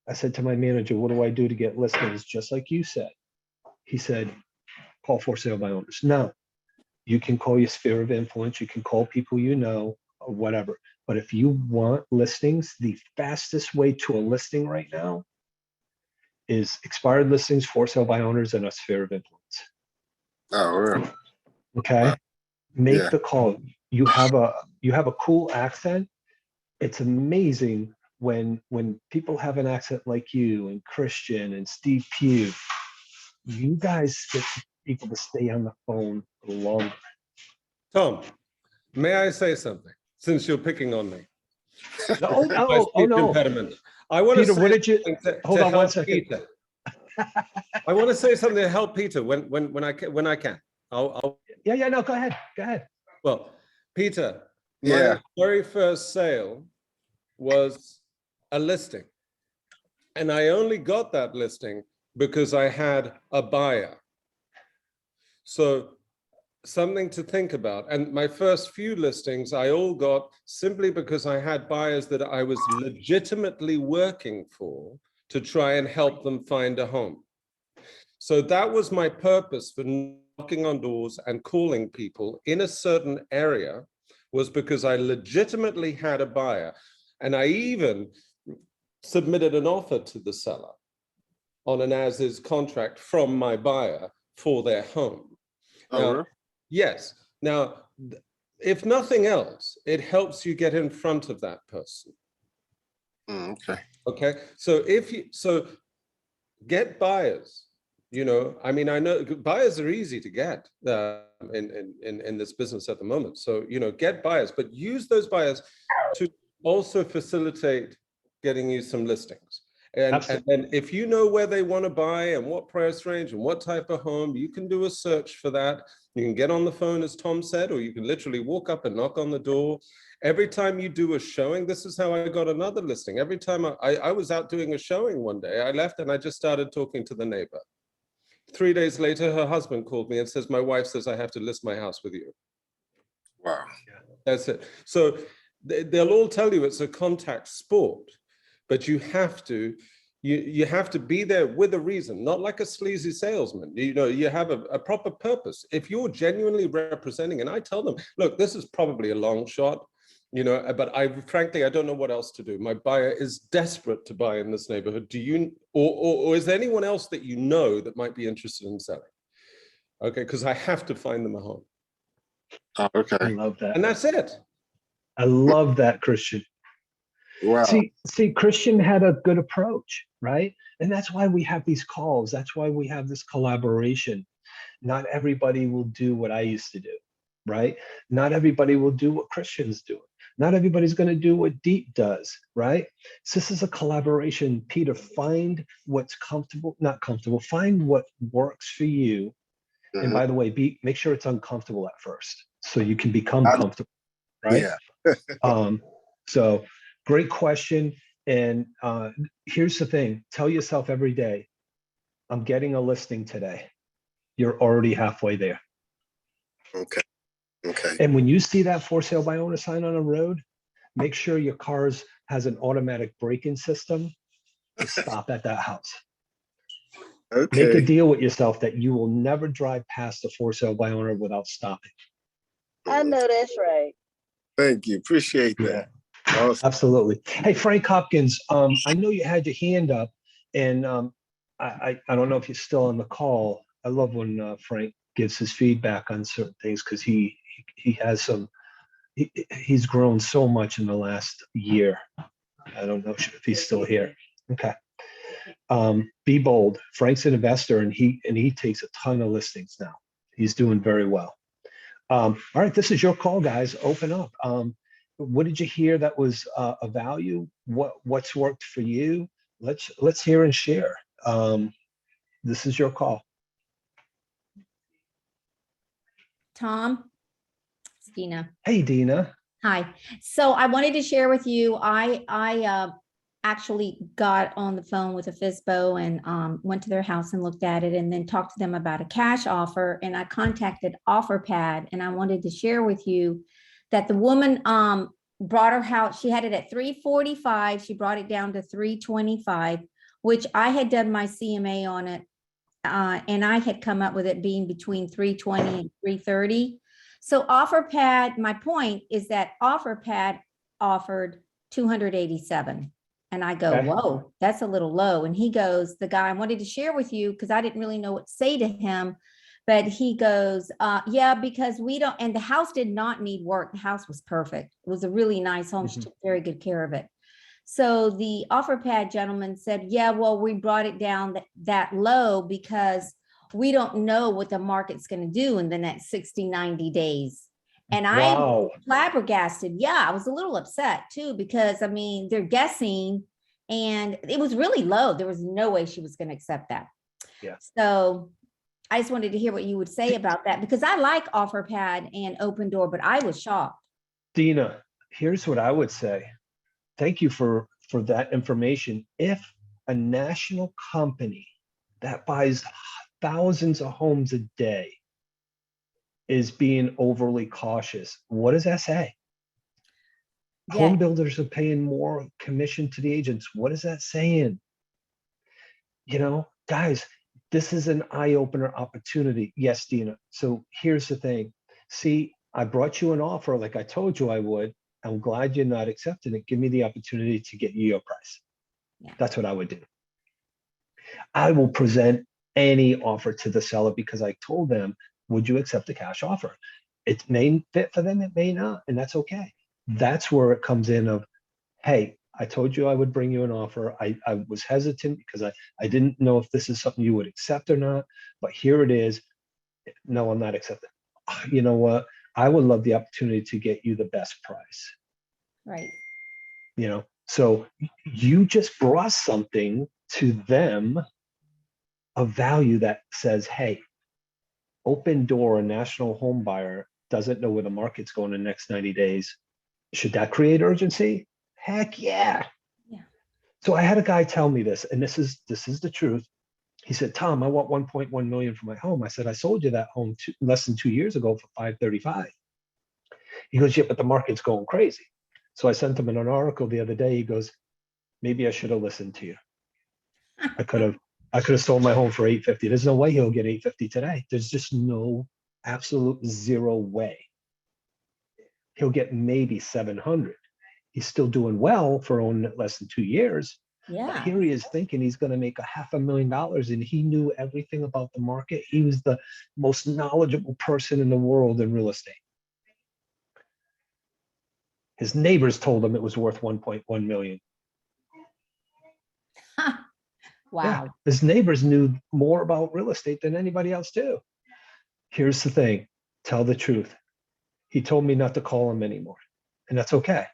I said to my manager, what do I do to get listings? Just like you said. He said, call for sale by owners. Now, you can call your sphere of influence. You can call people you know or whatever. But if you want listings, the fastest way to a listing right now is expired listings, for sale by owners, and a sphere of influence. Oh, really? Okay. Wow. Make the call. You have a cool accent. It's amazing when people have an accent like you and Christian and Steve Pugh. You guys get people to stay on the phone longer. Tom, may I say something, since you're picking on me? Oh no. Impediment. I want Peter, to say what did you hold on one second? Peter. I want to say something to help Peter when I can. I'll Yeah, no, go ahead. Well, Peter, Yeah. my very first sale was a listing. And I only got that listing because I had a buyer. So something to think about. And my first few listings, I all got simply because I had buyers that I was legitimately working for to try and help them find a home. So that was my purpose for knocking on doors and calling people in a certain area, was because I legitimately had a buyer. And I even submitted an offer to the seller on an as-is contract from my buyer for their home. Now, really? yes. Now, if nothing else, it helps you get in front of that person. Okay. Okay. So get buyers. I mean, I know buyers are easy to get in this business at the moment. So, get buyers, but use those buyers to also facilitate getting you some listings. And Absolutely. then if you know where they want to buy and what price range and what type of home, you can do a search for that. You can get on the phone, as Tom said, or you can literally walk up and knock on the door. Every time you do a showing, this is how I got another listing. Every time I was out doing a showing one day, I left and I just started talking to the neighbor. 3 days later, her husband called me and says, my wife says I have to list my house with you. Wow. That's it. So they'll all tell you it's a contact sport, but you have to be there with a reason, not like a sleazy salesman. You have a proper purpose. If you're genuinely representing, and I tell them, look, this is probably a long shot, but frankly, I don't know what else to do. My buyer is desperate to buy in this neighborhood. Do you, or is there anyone else that you know that might be interested in selling? Okay, because I have to find them a home. Oh, I okay. love that. And that's it. I love that, Christian. Wow. See, Christian had a good approach, right? And that's why we have these calls. That's why we have this collaboration. Not everybody will do what I used to do, right? Not everybody will do what Christian's doing. Not everybody's going to do what Deep does, right? So this is a collaboration. Peter, find what's comfortable, not comfortable, find what works for you. And Mhm. by the way, make sure it's uncomfortable at first so you can become comfortable, right? Yeah. So great question. And here's the thing, tell yourself every day, I'm getting a listing today. You're already halfway there. Okay. Okay. And when you see that for sale by owner sign on a road, make sure your car's has an automatic braking system to stop at that house. Make a Okay. deal with yourself that you will never drive past a for sale by owner without stopping. I know that's right. Thank you. Appreciate that. Awesome. Absolutely. Hey, Frank Hopkins, I know you had your hand up, and I don't know if you're still on the call. I love when Frank gives his feedback on certain things because he has he's grown so much in the last year. I don't know if he's still here. Okay. Be bold. Frank's an investor, and he takes a ton of listings now. He's doing very well. All right, this is your call, guys. Open up. What did you hear that was a value? What's worked for you? Let's hear and share. This is your call. Tom, it's Dina. Hey, Dina. Hi. So I wanted to share with you, I actually got on the phone with a FSBO and went to their house and looked at it and then talked to them about a cash offer. And I contacted OfferPad, and I wanted to share with you that the woman brought her house. She had it at 345. She brought it down to 325, which I had done my CMA on it. And I had come up with it being between 320 and 330. So OfferPad, my point is that OfferPad offered 287. And I go, Okay. whoa, that's a little low. And he goes, the guy I wanted to share with you, because I didn't really know what to say to him. But he goes, yeah, because we don't, and the house did not need work. The house was perfect. It was a really nice home. She took very good care of it. So the OfferPad gentleman said, yeah, well, we brought it down that low because we don't know what the market's going to do in the next 60, 90 days. And I Wow. flabbergasted. Yeah, I was a little upset too, because I mean, they're guessing and it was really low. There was no way she was going to accept that. Yeah. So I just wanted to hear what you would say about that, because I like OfferPad and Open Door, but I was shocked. Dina, here's what I would say. Thank you for that information. If a national company that buys thousands of homes a day is being overly cautious, what does that say? Yeah. Home builders are paying more commission to the agents. What is that saying? You know, guys, this is an eye-opener opportunity. Yes, Dina. So here's the thing. See, I brought you an offer like I told you I would. I'm glad you're not accepting it. Give me the opportunity to get you your price. Yeah. That's what I would do. I will present any offer to the seller because I told them, would you accept a cash offer? It may fit for them, it may not, and that's okay. That's where it comes in of, hey, I told you I would bring you an offer. I was hesitant because I didn't know if this is something you would accept or not, but here it is. No, I'm not accepting. You know what? I would love the opportunity to get you the best price. Right. You know, So you just brought something to them of value that says, hey, Open Door, a national home buyer, doesn't know where the market's going in the next 90 days. Should that create urgency? Heck yeah. Yeah. So I had a guy tell me this, and this is the truth. He said, Tom, I want 1.1 million for my home. I said, I sold you that home less than 2 years ago for 535. He goes, yeah, but the market's going crazy. So I sent him an article the other day. He goes, maybe I should have listened to you. I could have sold my home for 850. There's no way he'll get 850 today. There's just no absolute zero way. He'll get maybe 700. He's still doing well for owning it less than 2 years. But Yeah. here he is thinking he's going to make $500,000, and he knew everything about the market. He was the most knowledgeable person in the world in real estate. His neighbors told him it was worth 1.1 million. Wow. Yeah, his neighbors knew more about real estate than anybody else too. Here's the thing, tell the truth. He told me not to call him anymore, and that's okay.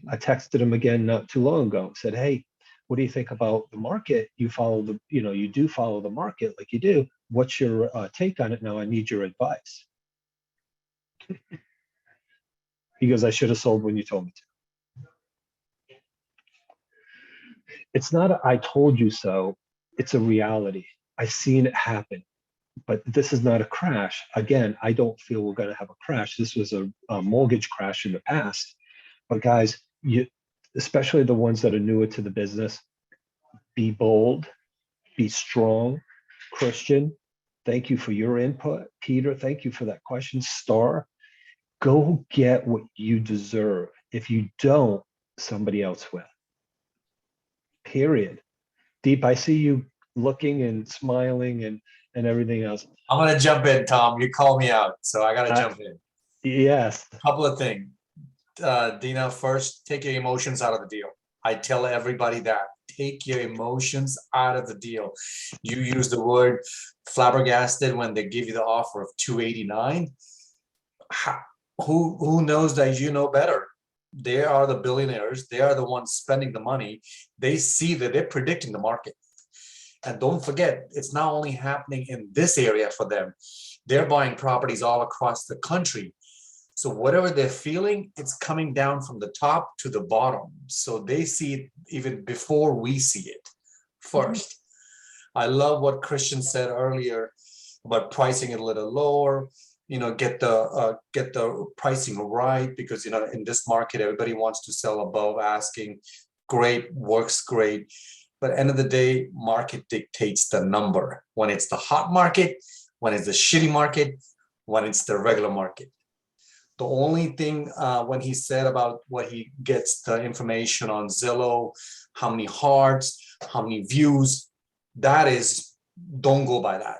I texted him again not too long ago, said, hey, what do you think about the market? You follow the, you do follow the market like you do. What's your take on it now? I need your advice. He goes, I should have sold when you told me to. It's not a, I told you so. It's a reality. I've seen it happen, but this is not a crash. Again, I don't feel we're going to have a crash. This was a mortgage crash in the past. But guys, especially the ones that are newer to the business, be bold, be strong. Christian, thank you for your input. Peter, thank you for that question. Star, go get what you deserve. If you don't, somebody else will. Period. Deep, I see you looking and smiling and everything else. I'm gonna jump in, Tom. You call me out, so I gotta jump in. Yes. Couple of things. Dina, first, take your emotions out of the deal. I tell everybody that. Take your emotions out of the deal. You use the word flabbergasted when they give you the offer of 289. Who knows that you know better? They are the billionaires. They are the ones spending the money. They see that they're predicting the market. And don't forget, it's not only happening in this area for them. They're buying properties all across the country. So whatever they're feeling, it's coming down from the top to the bottom. So they see it even before we see it first. I love what Christian said earlier about pricing it a little lower, get the pricing right, because, in this market, everybody wants to sell above asking. Great, works great. But end of the day, market dictates the number. When it's the hot market, when it's the shitty market, when it's the regular market. The only thing when he said about what he gets the information on Zillow, how many hearts, how many views, that is, don't go by that.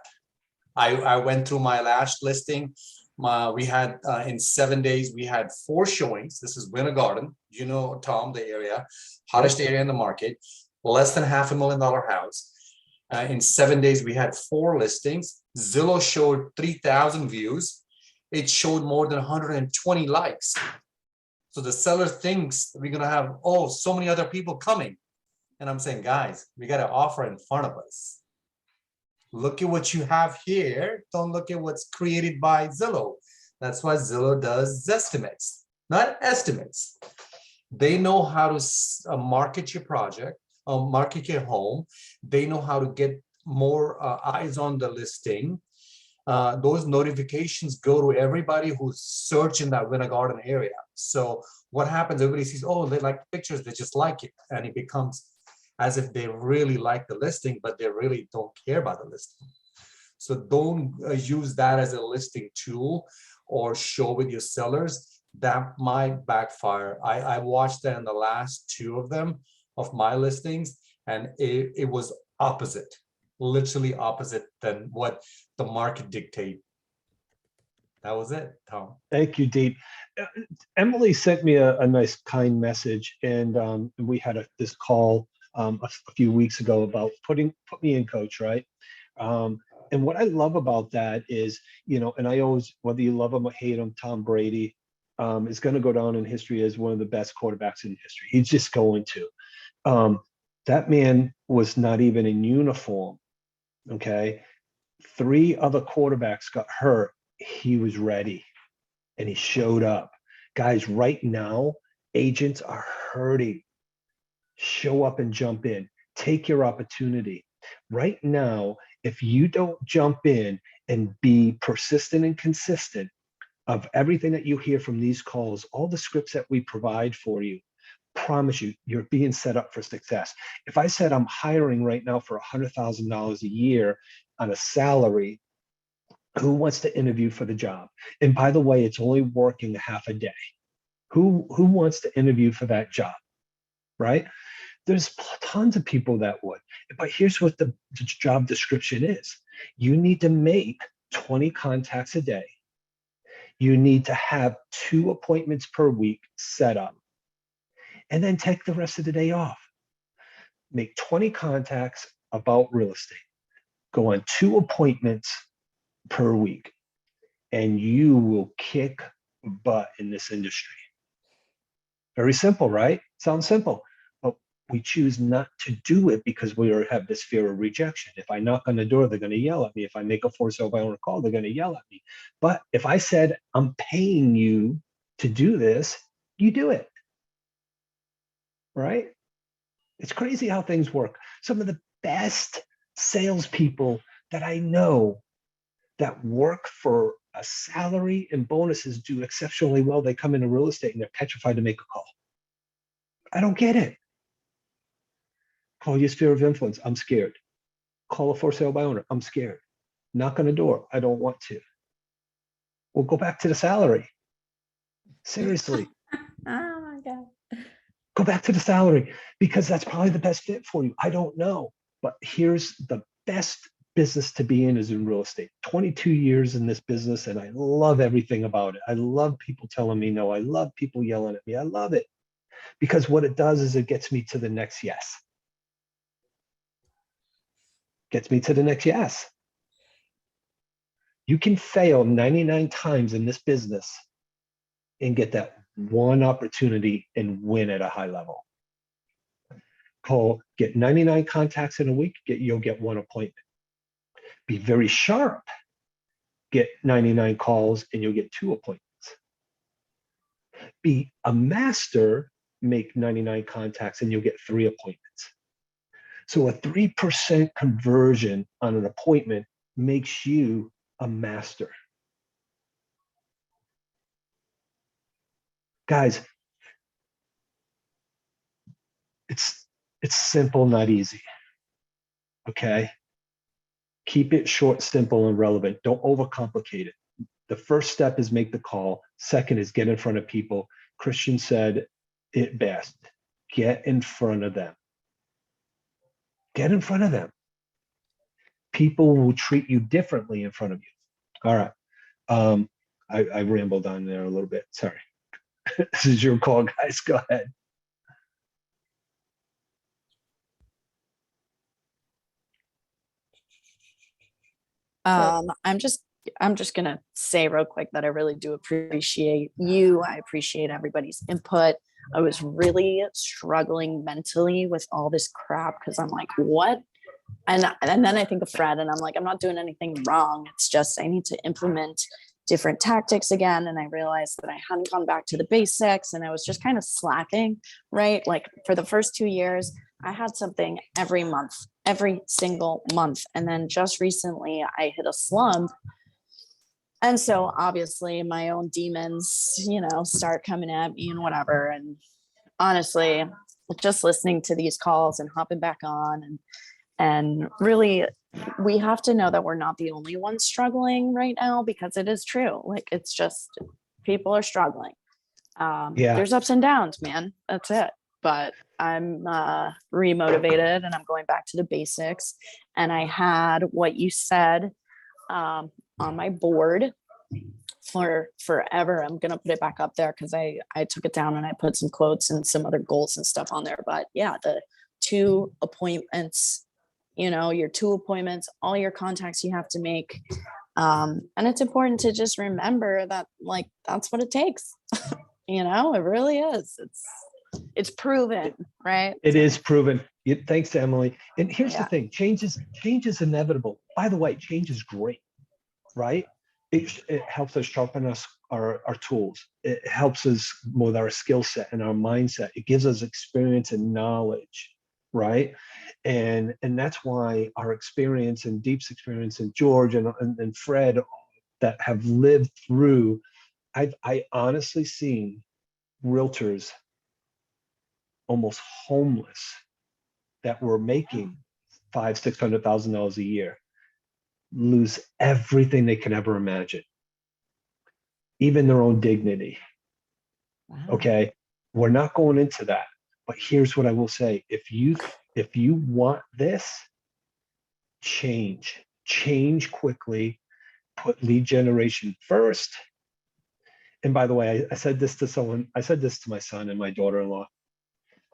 I went through my last listing. We had in 7 days, we had 4 showings. This is Winter Garden, Tom, the area, hottest area in the market, less than $500,000 house. In 7 days, we had 4 listings. Zillow showed 3,000 views. It showed more than 120 likes. So the seller thinks we're going to have, so many other people coming. And I'm saying, guys, we got an offer in front of us. Look at what you have here. Don't look at what's created by Zillow. That's why Zillow does estimates, not estimates. They know how to market your project, market your home. They know how to get more eyes on the listing. Those notifications go to everybody who's searching that Winter Garden area. So what happens, everybody sees, they like the pictures, they just like it. And it becomes as if they really like the listing, but they really don't care about the listing. So don't use that as a listing tool or show with your sellers. That might backfire. I watched that in the last 2 of them, of my listings, and it was opposite, literally opposite than what the market dictate. That was it, Tom. Thank you, Deep. Emily sent me a nice, kind message, and we had this call a few weeks ago about put me in, coach, right? And what I love about that is, and I always, whether you love him or hate him, Tom Brady, is going to go down in history as one of the best quarterbacks in history. He's just going to. That man was not even in uniform. Okay. 3 other quarterbacks got hurt. He was ready and he showed up. Guys, right now, agents are hurting. Show up and jump in. Take your opportunity. Right now, if you don't jump in and be persistent and consistent of everything that you hear from these calls, all the scripts that we provide for you, promise you, you're being set up for success. If I said I'm hiring right now for $100,000 a year on a salary, who wants to interview for the job? And by the way, it's only working half a day. Who wants to interview for that job, right? There's tons of people that would. But here's what the job description is. You need to make 20 contacts a day. You need to have 2 appointments per week set up. And then take the rest of the day off. Make 20 contacts about real estate. Go on 2 appointments per week. And you will kick butt in this industry. Very simple, right? Sounds simple. But we choose not to do it because we have this fear of rejection. If I knock on the door, they're going to yell at me. If I make a for sale by owner call, they're going to yell at me. But if I said, I'm paying you to do this, you do it. Right? It's crazy how things work. Some of the best salespeople that I know that work for a salary and bonuses do exceptionally well. They come into real estate and they're petrified to make a call. I don't get it. Call your sphere of influence. I'm scared. Call a for sale by owner. I'm scared. Knock on the door. I don't want to. We'll go back to the salary. Seriously. Oh my God. Go back to the salary because that's probably the best fit for you. I don't know. But here's the best business to be in is in real estate. 22 years in this business and I love everything about it. I love people telling me no. I love people yelling at me. I love it because what it does is it gets me to the next yes. Gets me to the next yes. You can fail 99 times in this business and get that one opportunity and win at a high level. Get 99 contacts in a week, you'll get 1 appointment. Be very sharp, get 99 calls and you'll get 2 appointments. Be a master, make 99 contacts and you'll get 3 appointments. So a 3% conversion on an appointment makes you a master. Guys, it's simple, not easy. Okay? Keep it short, simple, and relevant. Don't overcomplicate it. The first step is make the call. Second is get in front of people. Christian said it best. Get in front of them. Get in front of them. People will treat you differently in front of you. All right. I rambled on there a little bit. Sorry. This is your call, guys. Go ahead. I'm just gonna say real quick that I really do appreciate you. I appreciate everybody's input. I was really struggling mentally with all this crap because I'm like, what? And then I think of Fred and I'm like, I'm not doing anything wrong. It's just I need to implement different tactics again. And I realized that I hadn't gone back to the basics and I was just kind of slacking, right? Like for the first 2 years, I had something every month, every single month. And then just recently I hit a slump. And so obviously my own demons, start coming at me and whatever. And honestly, just listening to these calls and hopping back on and really, we have to know that we're not the only ones struggling right now because it is true. Like it's just people are struggling. There's ups and downs, man. That's it. But I'm remotivated and I'm going back to the basics. And I had what you said on my board for forever. I'm gonna put it back up there because I took it down and I put some quotes and some other goals and stuff on there. But yeah, the 2 appointments, your 2 appointments, all your contacts you have to make. And it's important to just remember that, like, that's what it takes. You know, it really is. It's proven, right? It So, is proven. Thanks, Emily. And here's the yeah. thing: change is inevitable. By the way, change is great, right? It helps us sharpen our tools. It helps us with our skill set and our mindset. It gives us experience and knowledge, right? And that's why our experience and Deep's experience and George and Fred that have lived through. I honestly seen realtors almost homeless that were making $500,000-$600,000 a year lose everything they could ever imagine, even their own dignity. Wow. Okay, we're not going into that, but here's what I will say: if you want this, change quickly, put lead generation first. And by the way, I said this to someone. I said this to my son and my daughter-in-law.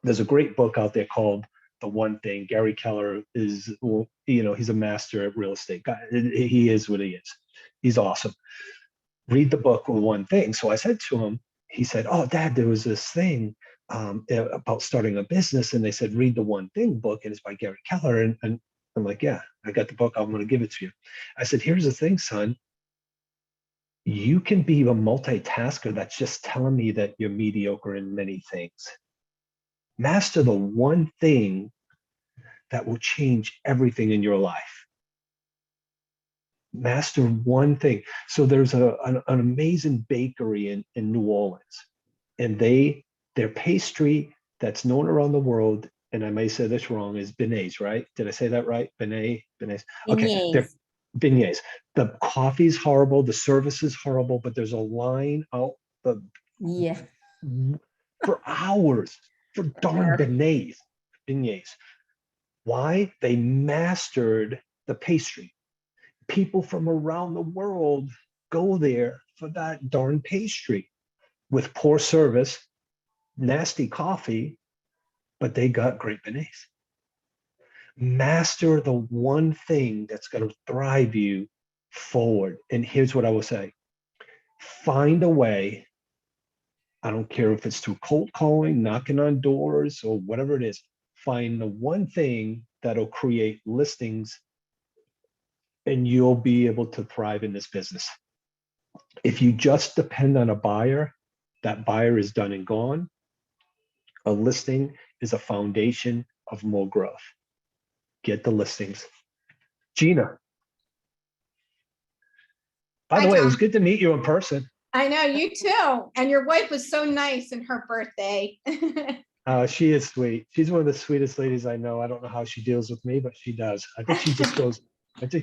There's a great book out there called The One Thing. Gary Keller is, well, he's a master at real estate. He is what he is. He's awesome. Read the book, The One Thing. So I said to him, he said, "Oh, Dad, there was this thing about starting a business." And they said, "Read The One Thing book." And it's by Gary Keller. And I'm like, "Yeah, I got the book. I'm going to give it to you." I said, "Here's the thing, son. You can be a multitasker that's just telling me that you're mediocre in many things. Master the one thing that will change everything in your life. Master one thing." So there's an amazing bakery in New Orleans, and their pastry that's known around the world, and I may say this wrong, is beignets, right? Did I say that right? Beignets. Okay, they're Beignets. beignets. The coffee's horrible, the service is horrible, but there's a line out the Yeah. for hours for darn beignets. Why? They mastered the pastry. People from around the world go there for that darn pastry with poor service, nasty coffee, but they got great beignets. Master the one thing that's going to drive you forward. And here's what I will say: find a way. I don't care if it's through cold calling, knocking on doors, or whatever it is. Find the one thing that'll create listings, and you'll be able to thrive in this business. If you just depend on a buyer, that buyer is done and gone. A listing is a foundation of more growth. Get the listings. Gina. By the Hi, way, it was Tom. good to meet you in person. I know you too. And your wife was so nice in her birthday. She is sweet. She's one of the sweetest ladies I know. I don't know how she deals with me, but she does. I think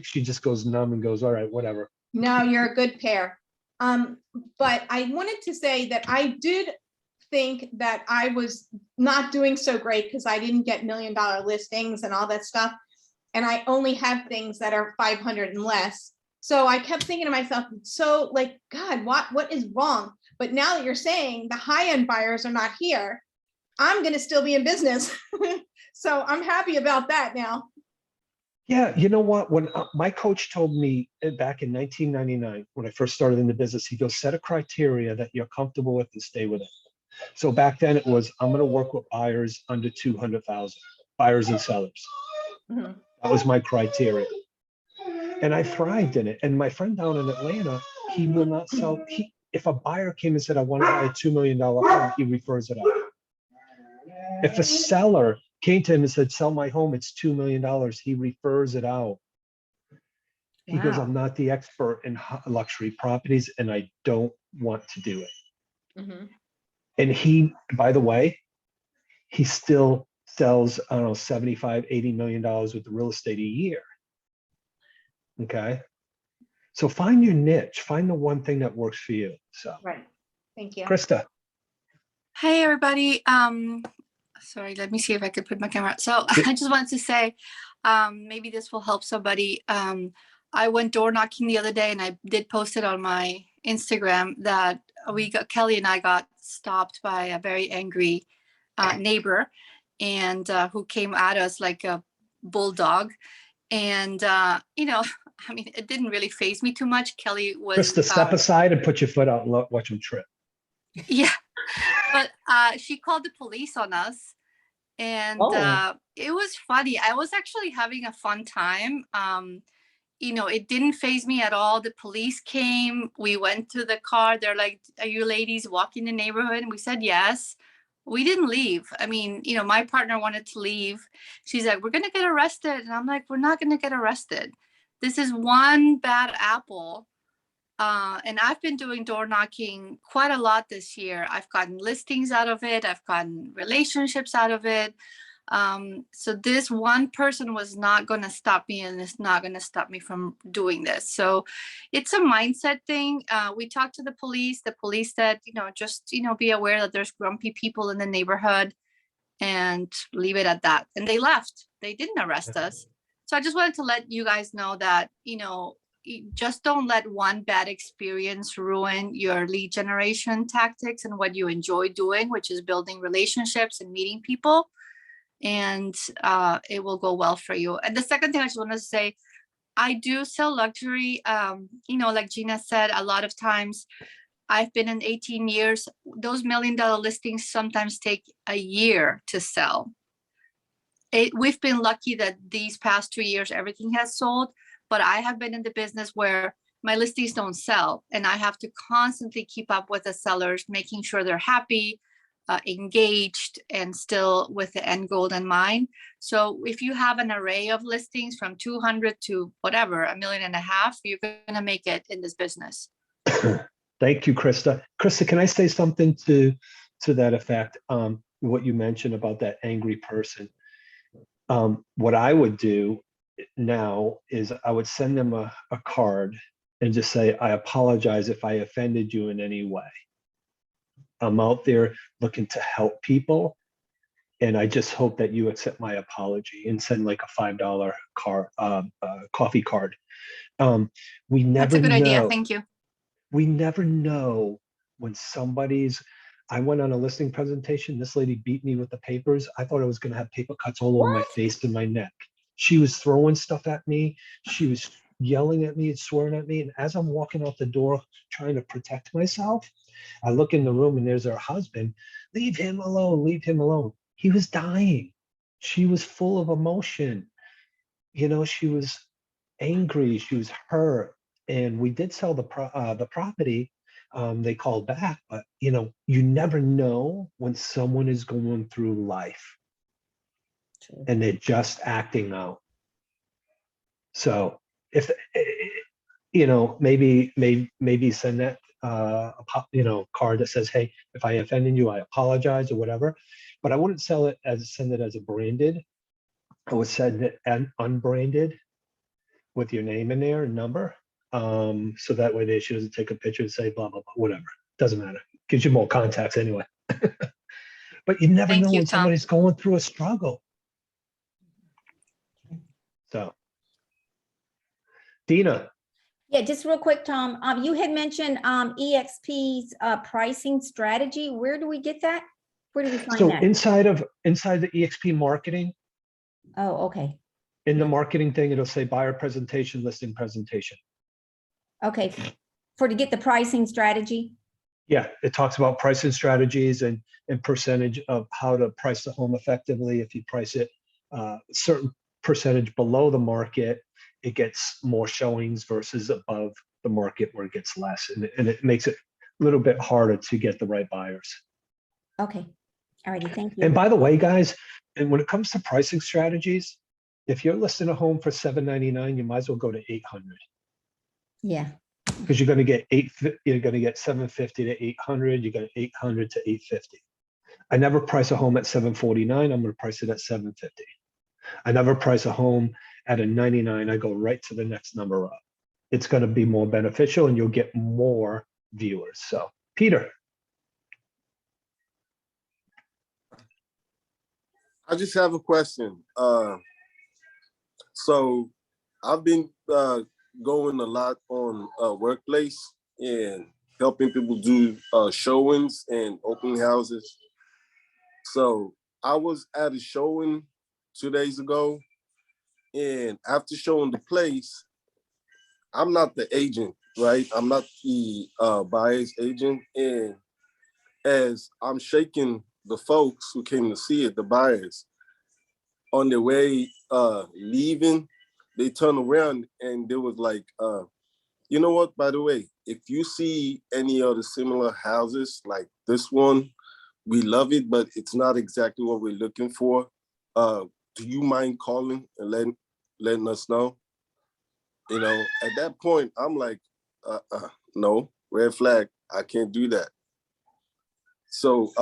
she just goes numb and goes, "All right, whatever." No, you're a good pair. But I wanted to say that I did think that I was not doing so great because I didn't get $1 million listings and all that stuff. And I only have things that are 500 and less. So I kept thinking to myself, so like, God, what is wrong? But now that you're saying the high-end buyers are not here, I'm going to still be in business. So I'm happy about that now. Yeah, you know what? When my coach told me back in 1999, when I first started in the business, he goes, "Set a criteria that you're comfortable with and stay with it." So back then it was, I'm going to work with buyers under 200,000, buyers and sellers. Mhm. That was my criteria. And I thrived in it. And my friend down in Atlanta, he will not sell. If a buyer came and said, "I want to buy a $2 million home," he refers it out. If a seller came to him and said, "Sell my home, it's $2 million," he refers it out. He goes, Wow. "I'm not the expert in luxury properties and I don't want to do it." Mhm. And he, by the way, he still sells, I don't know, 75, $80 million with the real estate a year. Okay. So find your niche, find the one thing that works for you. So, Right. Thank you. Krista. Hey everybody. Sorry, let me see if I could put my camera. So I just wanted to say, maybe this will help somebody. I went door knocking the other day and I did post it on my Instagram that Kelly and I got stopped by a very angry neighbor and who came at us like a bulldog. And, I mean, it didn't really faze me too much. Kelly was, Krista, step aside and put your foot out and watch them trip. yeah, but she called the police on us, and Oh. it was funny. I was actually having a fun time. You know, it didn't faze me at all. The police came. We went to the car. They're like, "Are you ladies walking the neighborhood?" And we said yes. We didn't leave. I mean, you know, my partner wanted to leave. She's like, "We're gonna get arrested," and I'm like, "We're not gonna get arrested. This is one bad apple." And I've been doing door knocking quite a lot this year. I've gotten listings out of it. I've gotten relationships out of it. So this one person was not going to stop me, and it's not going to stop me from doing this. So it's a mindset thing. We talked to the police. The police said, you know, just, you know, be aware that there's grumpy people in the neighborhood and leave it at that. And they left. They didn't arrest us. So I just wanted to let you guys know that, you know, just don't let one bad experience ruin your lead generation tactics and what you enjoy doing, which is building relationships and meeting people. And it will go well for you. And the second thing I just want to say, I do sell luxury. You know, like Gina said, a lot of times I've been in 18 years. Those $1 million listings sometimes take a year to sell. We've been lucky that these past 2 years, everything has sold, but I have been in the business where my listings don't sell, and I have to constantly keep up with the sellers, making sure they're happy, engaged, and still with the end goal in mind. So if you have an array of listings from 200 to whatever, 1.5 million, you're going to make it in this business. Thank you, Krista. Krista, can I say something to that effect? What you mentioned about that angry person. What I would do now is I would send them a card and just say, I apologize if I offended you in any way. I'm out there looking to help people, and I just hope that you accept my apology, and send like a $5 coffee card. We never That's a good idea. know. Thank you. We never know when somebody's. I went on a listing presentation. This lady beat me with the papers. I thought I was going to have paper cuts all over my face and my neck. She was throwing stuff at me. She was yelling at me and swearing at me. And as I'm walking out the door trying to protect myself, I look in the room and there's her husband. Leave him alone. Leave him alone. He was dying. She was full of emotion. You know, she was angry. She was hurt. And we did sell the property. They called back, but you know, you never know when someone is going through life. True. And they're just acting out. So if you know, maybe send that card that says, hey, if I offended you, I apologize, or whatever. But I wouldn't send it as a branded. I would send it unbranded with your name in there and number. So that way she doesn't take a picture and say blah blah blah, whatever. Doesn't matter. Gives you more contacts anyway. But you never know when somebody's going through a struggle. So Dina. Yeah, just real quick, Tom. You had mentioned EXP's pricing strategy. Where do we get that? Where do we find that? Inside the EXP marketing. Oh, okay. In the marketing thing, it'll say buyer presentation, listing presentation. Okay, to get the pricing strategy. Yeah, it talks about pricing strategies and percentage of how to price the home effectively. If you price it a certain percentage below the market, it gets more showings versus above the market where it gets less. And it makes it a little bit harder to get the right buyers. Okay, all righty, thank you. And by the way, guys, and when it comes to pricing strategies, if you're listing a home for $799, you might as well go to $800. Yeah. Because you're going to get $750 to $800. You got $800 to $850. I never price a home at $749. I'm going to price it at $750. I never price a home at a $99. I go right to the next number up. It's going to be more beneficial, and you'll get more viewers. So, Peter. I just have a question. So I've been going a lot on Workplace and helping people do showings and open houses. So I was at a showing 2 days ago, and after showing the place, I'm not the agent, right? I'm not the buyer's agent. And as I'm shaking the folks who came to see it, the buyers, on their way leaving, they turned around and they was like, you know what, by the way, if you see any other similar houses like this one, we love it, but it's not exactly what we're looking for. Do you mind calling and letting us know? You know, at that point, I'm like, no, red flag. I can't do that. So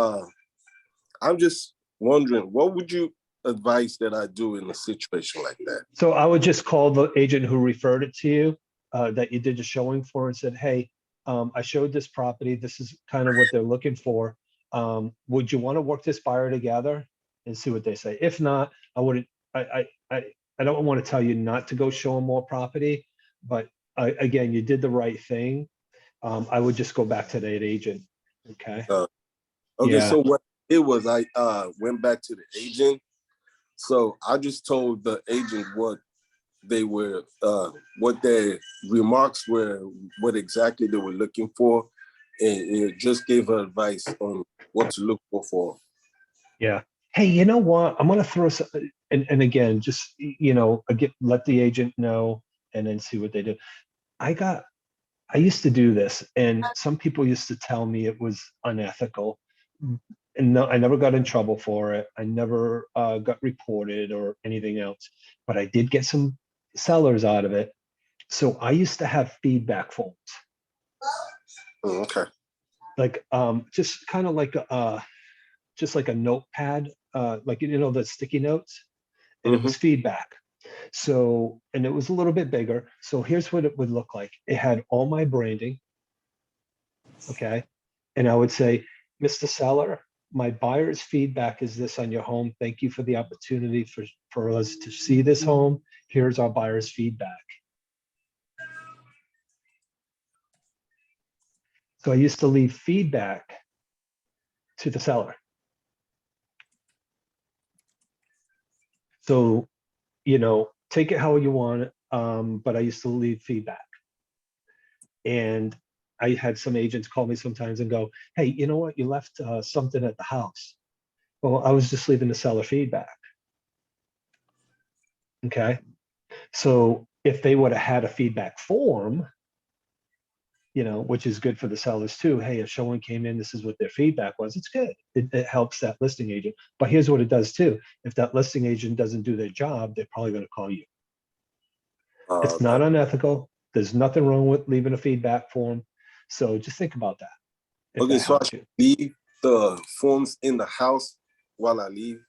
I'm just wondering, what would you advise that I do in a situation like that? So I would just call the agent who referred it to you, that you did a showing for, and said, hey, I showed this property. This is kind of what they're looking for. Would you want to work this buyer together and see what they say? If not, I wouldn't, I don't want to tell you not to go show them more property, but again, you did the right thing. I would just go back to that agent. Okay. Okay, Yeah. so what it was, I went back to the agent. So I just told the agent what they were, what their remarks were, what exactly they were looking for, and it just gave her advice on what to look for. Yeah. Hey, you know what? I'm gonna throw some, and again, just let the agent know, and then see what they do. I used to do this, and some people used to tell me it was unethical. And no, I never got in trouble for it. I never got reported or anything else, but I did get some sellers out of it. So I used to have feedback forms, Okay. like just kind of like just like a notepad, like the sticky notes, and it was feedback. So, and it was a little bit bigger. So here's what it would look like. It had all my branding. Okay. And I would say, Mr. Seller, my buyer's feedback is this on your home. Thank you for the opportunity for us to see this home. Here's our buyer's feedback. So I used to leave feedback to the seller. So, take it how you want it. But I used to leave feedback. And I had some agents call me sometimes and go, hey, you know what? You left something at the house. Well, I was just leaving the seller feedback. Okay. So if they would have had a feedback form, which is good for the sellers too. Hey, if someone came in, this is what their feedback was. It's good. It helps that listing agent. But here's what it does too. If that listing agent doesn't do their job, they're probably going to call you. It's not unethical. There's nothing wrong with leaving a feedback form. So just think about that. Okay, so I should leave the forms in the house while I leave?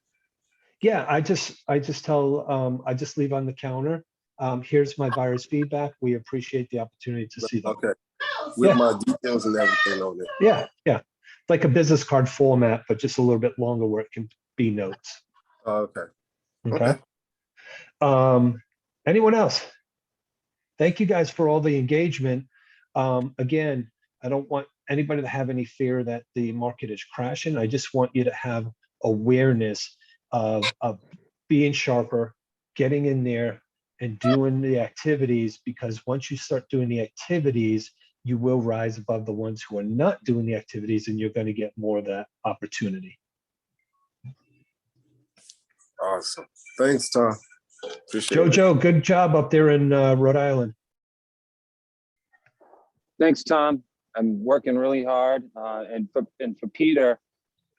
Yeah, I just tell, I just leave on the counter. Here's my buyer's feedback. We appreciate the opportunity to see them. Okay. With my details and everything on it. Yeah. Like a business card format, but just a little bit longer where it can be notes. Okay. Anyone else? Thank you guys for all the engagement. Again, I don't want anybody to have any fear that the market is crashing. I just want you to have awareness of being sharper, getting in there and doing the activities, because once you start doing the activities, you will rise above the ones who are not doing the activities, and you're going to get more of that opportunity. Awesome. Thanks, Tom. Appreciate Jojo, good job up there in Rhode Island. Thanks, Tom. I'm working really hard. And for Peter,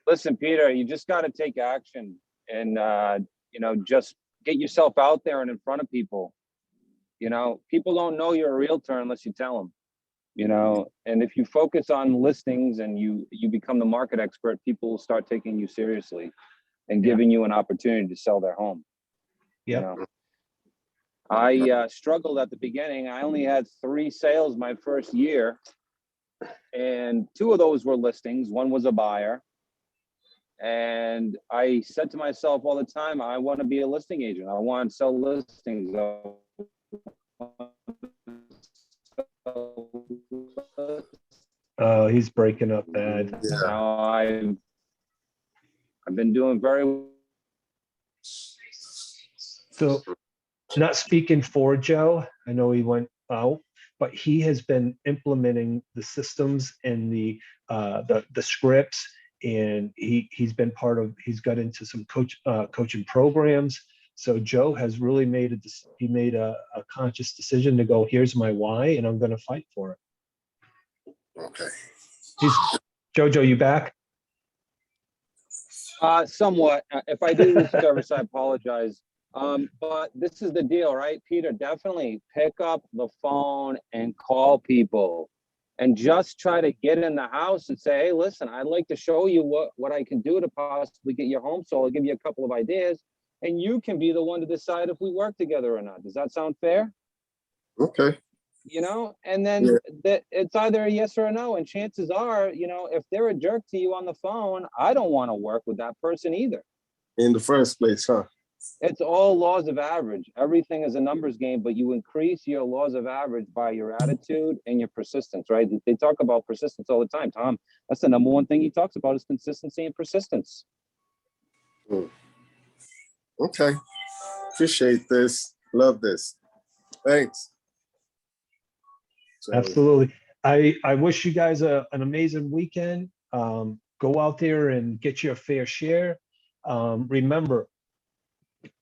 listen, Peter, you just got to take action and, just get yourself out there and in front of people. People don't know you're a realtor unless you tell them. And if you focus on listings and you become the market expert, people will start taking you seriously and giving you an opportunity to sell their home. Yeah. I struggled at the beginning. I only had 3 sales my first year, and 2 of those were listings. One was a buyer. And I said to myself all the time, I want to be a listing agent. I want to sell listings. Oh, he's breaking up bad. Yeah. I've been doing very well. So, not speaking for Joe, I know he went out, but he has been implementing the systems and the scripts, and he's been he's got into some coaching programs. So Joe has really made a conscious decision to go, here's my why, and I'm going to fight for it. Okay. Jojo, you back? Somewhat. If I do lose service, I apologize. But this is the deal, right, Peter? Definitely pick up the phone and call people, and just try to get in the house and say, hey, listen, I'd like to show you what I can do to possibly get your home sold. I'll give you a couple of ideas, and you can be the one to decide if we work together or not. Does that sound fair? Okay. You know, and then it's either a yes or a no. And chances are, you know, if they're a jerk to you on the phone, I don't want to work with that person either. In the first place, huh? It's all laws of average. Everything is a numbers game, but you increase your laws of average by your attitude and your persistence, right? They talk about persistence all the time, Tom. That's the number one thing he talks about is consistency and persistence. Okay. Appreciate this. Love this. Thanks. So, Absolutely. I wish you guys an amazing weekend. Go out there and get your fair share. Remember,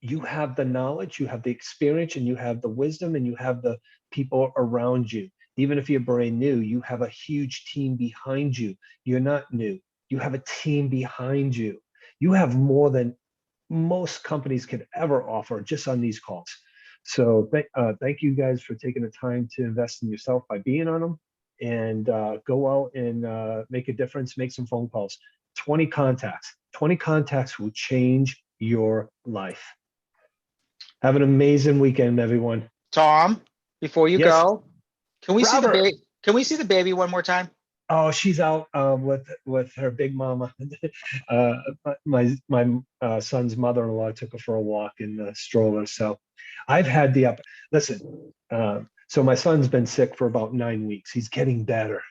you have the knowledge, you have the experience, and you have the wisdom, and you have the people around you. Even if you're brand new, you have a huge team behind you. You're not new. You have a team behind you. You have more than most companies could ever offer just on these calls. So thank you guys for taking the time to invest in yourself by being on them, and go out and make a difference, make some phone calls. 20 contacts will change your life. Have an amazing weekend, everyone. Tom, before you Yes. go, can we see the Robert. baby? Can we see the baby one more time? Oh, she's out with her big mama. My son's mother-in-law took her for a walk in the stroller. So I've had listen. So my son's been sick for about 9 weeks. He's getting better.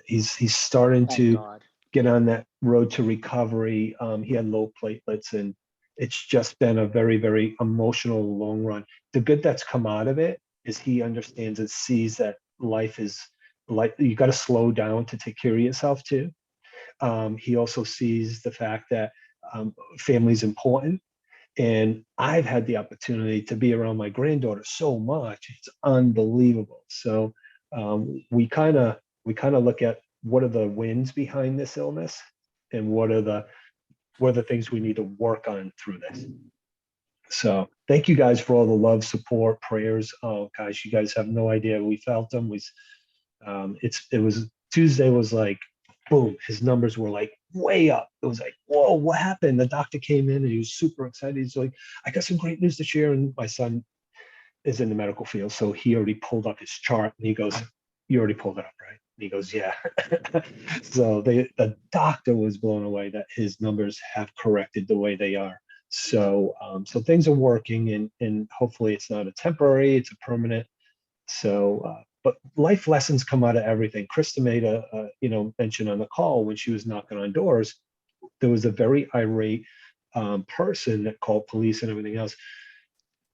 He's starting Thank to God. get on that road to recovery. He had low platelets, and it's just been a very, very emotional long run. The good that's come out of it is he understands and sees that life is like, you got to slow down to take care of yourself too. He also sees the fact that family is important. And I've had the opportunity to be around my granddaughter so much. It's unbelievable. So we kind of look at what are the wins behind this illness, and what are the things we need to work on through this. So thank you guys for all the love, support, prayers. Oh guys, you guys have no idea. We felt them. It was Tuesday was like, boom, his numbers were like way up. It was like, whoa, what happened? The doctor came in and he was super excited. He's like, I got some great news to share. And my son is in the medical field, so he already pulled up his chart, and he goes, you already pulled it up, right? And he goes, yeah. So the doctor was blown away that his numbers have corrected the way they are. So so things are working, and hopefully it's not a temporary, it's a permanent. So but life lessons come out of everything. Krista made a mention on the call when she was knocking on doors. There was a very irate person that called police and everything else.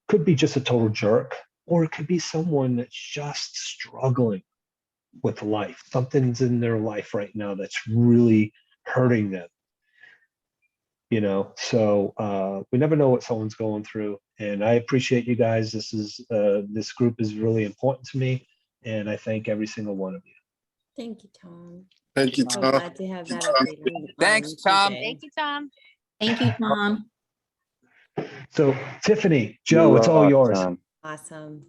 Could be just a total jerk, or it could be someone that's just struggling with life. Something's in their life right now that's really hurting them. So we never know what someone's going through. And I appreciate you guys. This group is really important to me, and I thank every single one of you. Thank you, Tom. thank you, So Tom. glad to have that update. Thanks, Tom. Tuesday. Thank you, Tom. Thank you, Tom. So Tiffany, Joe, it's all yours. Awesome.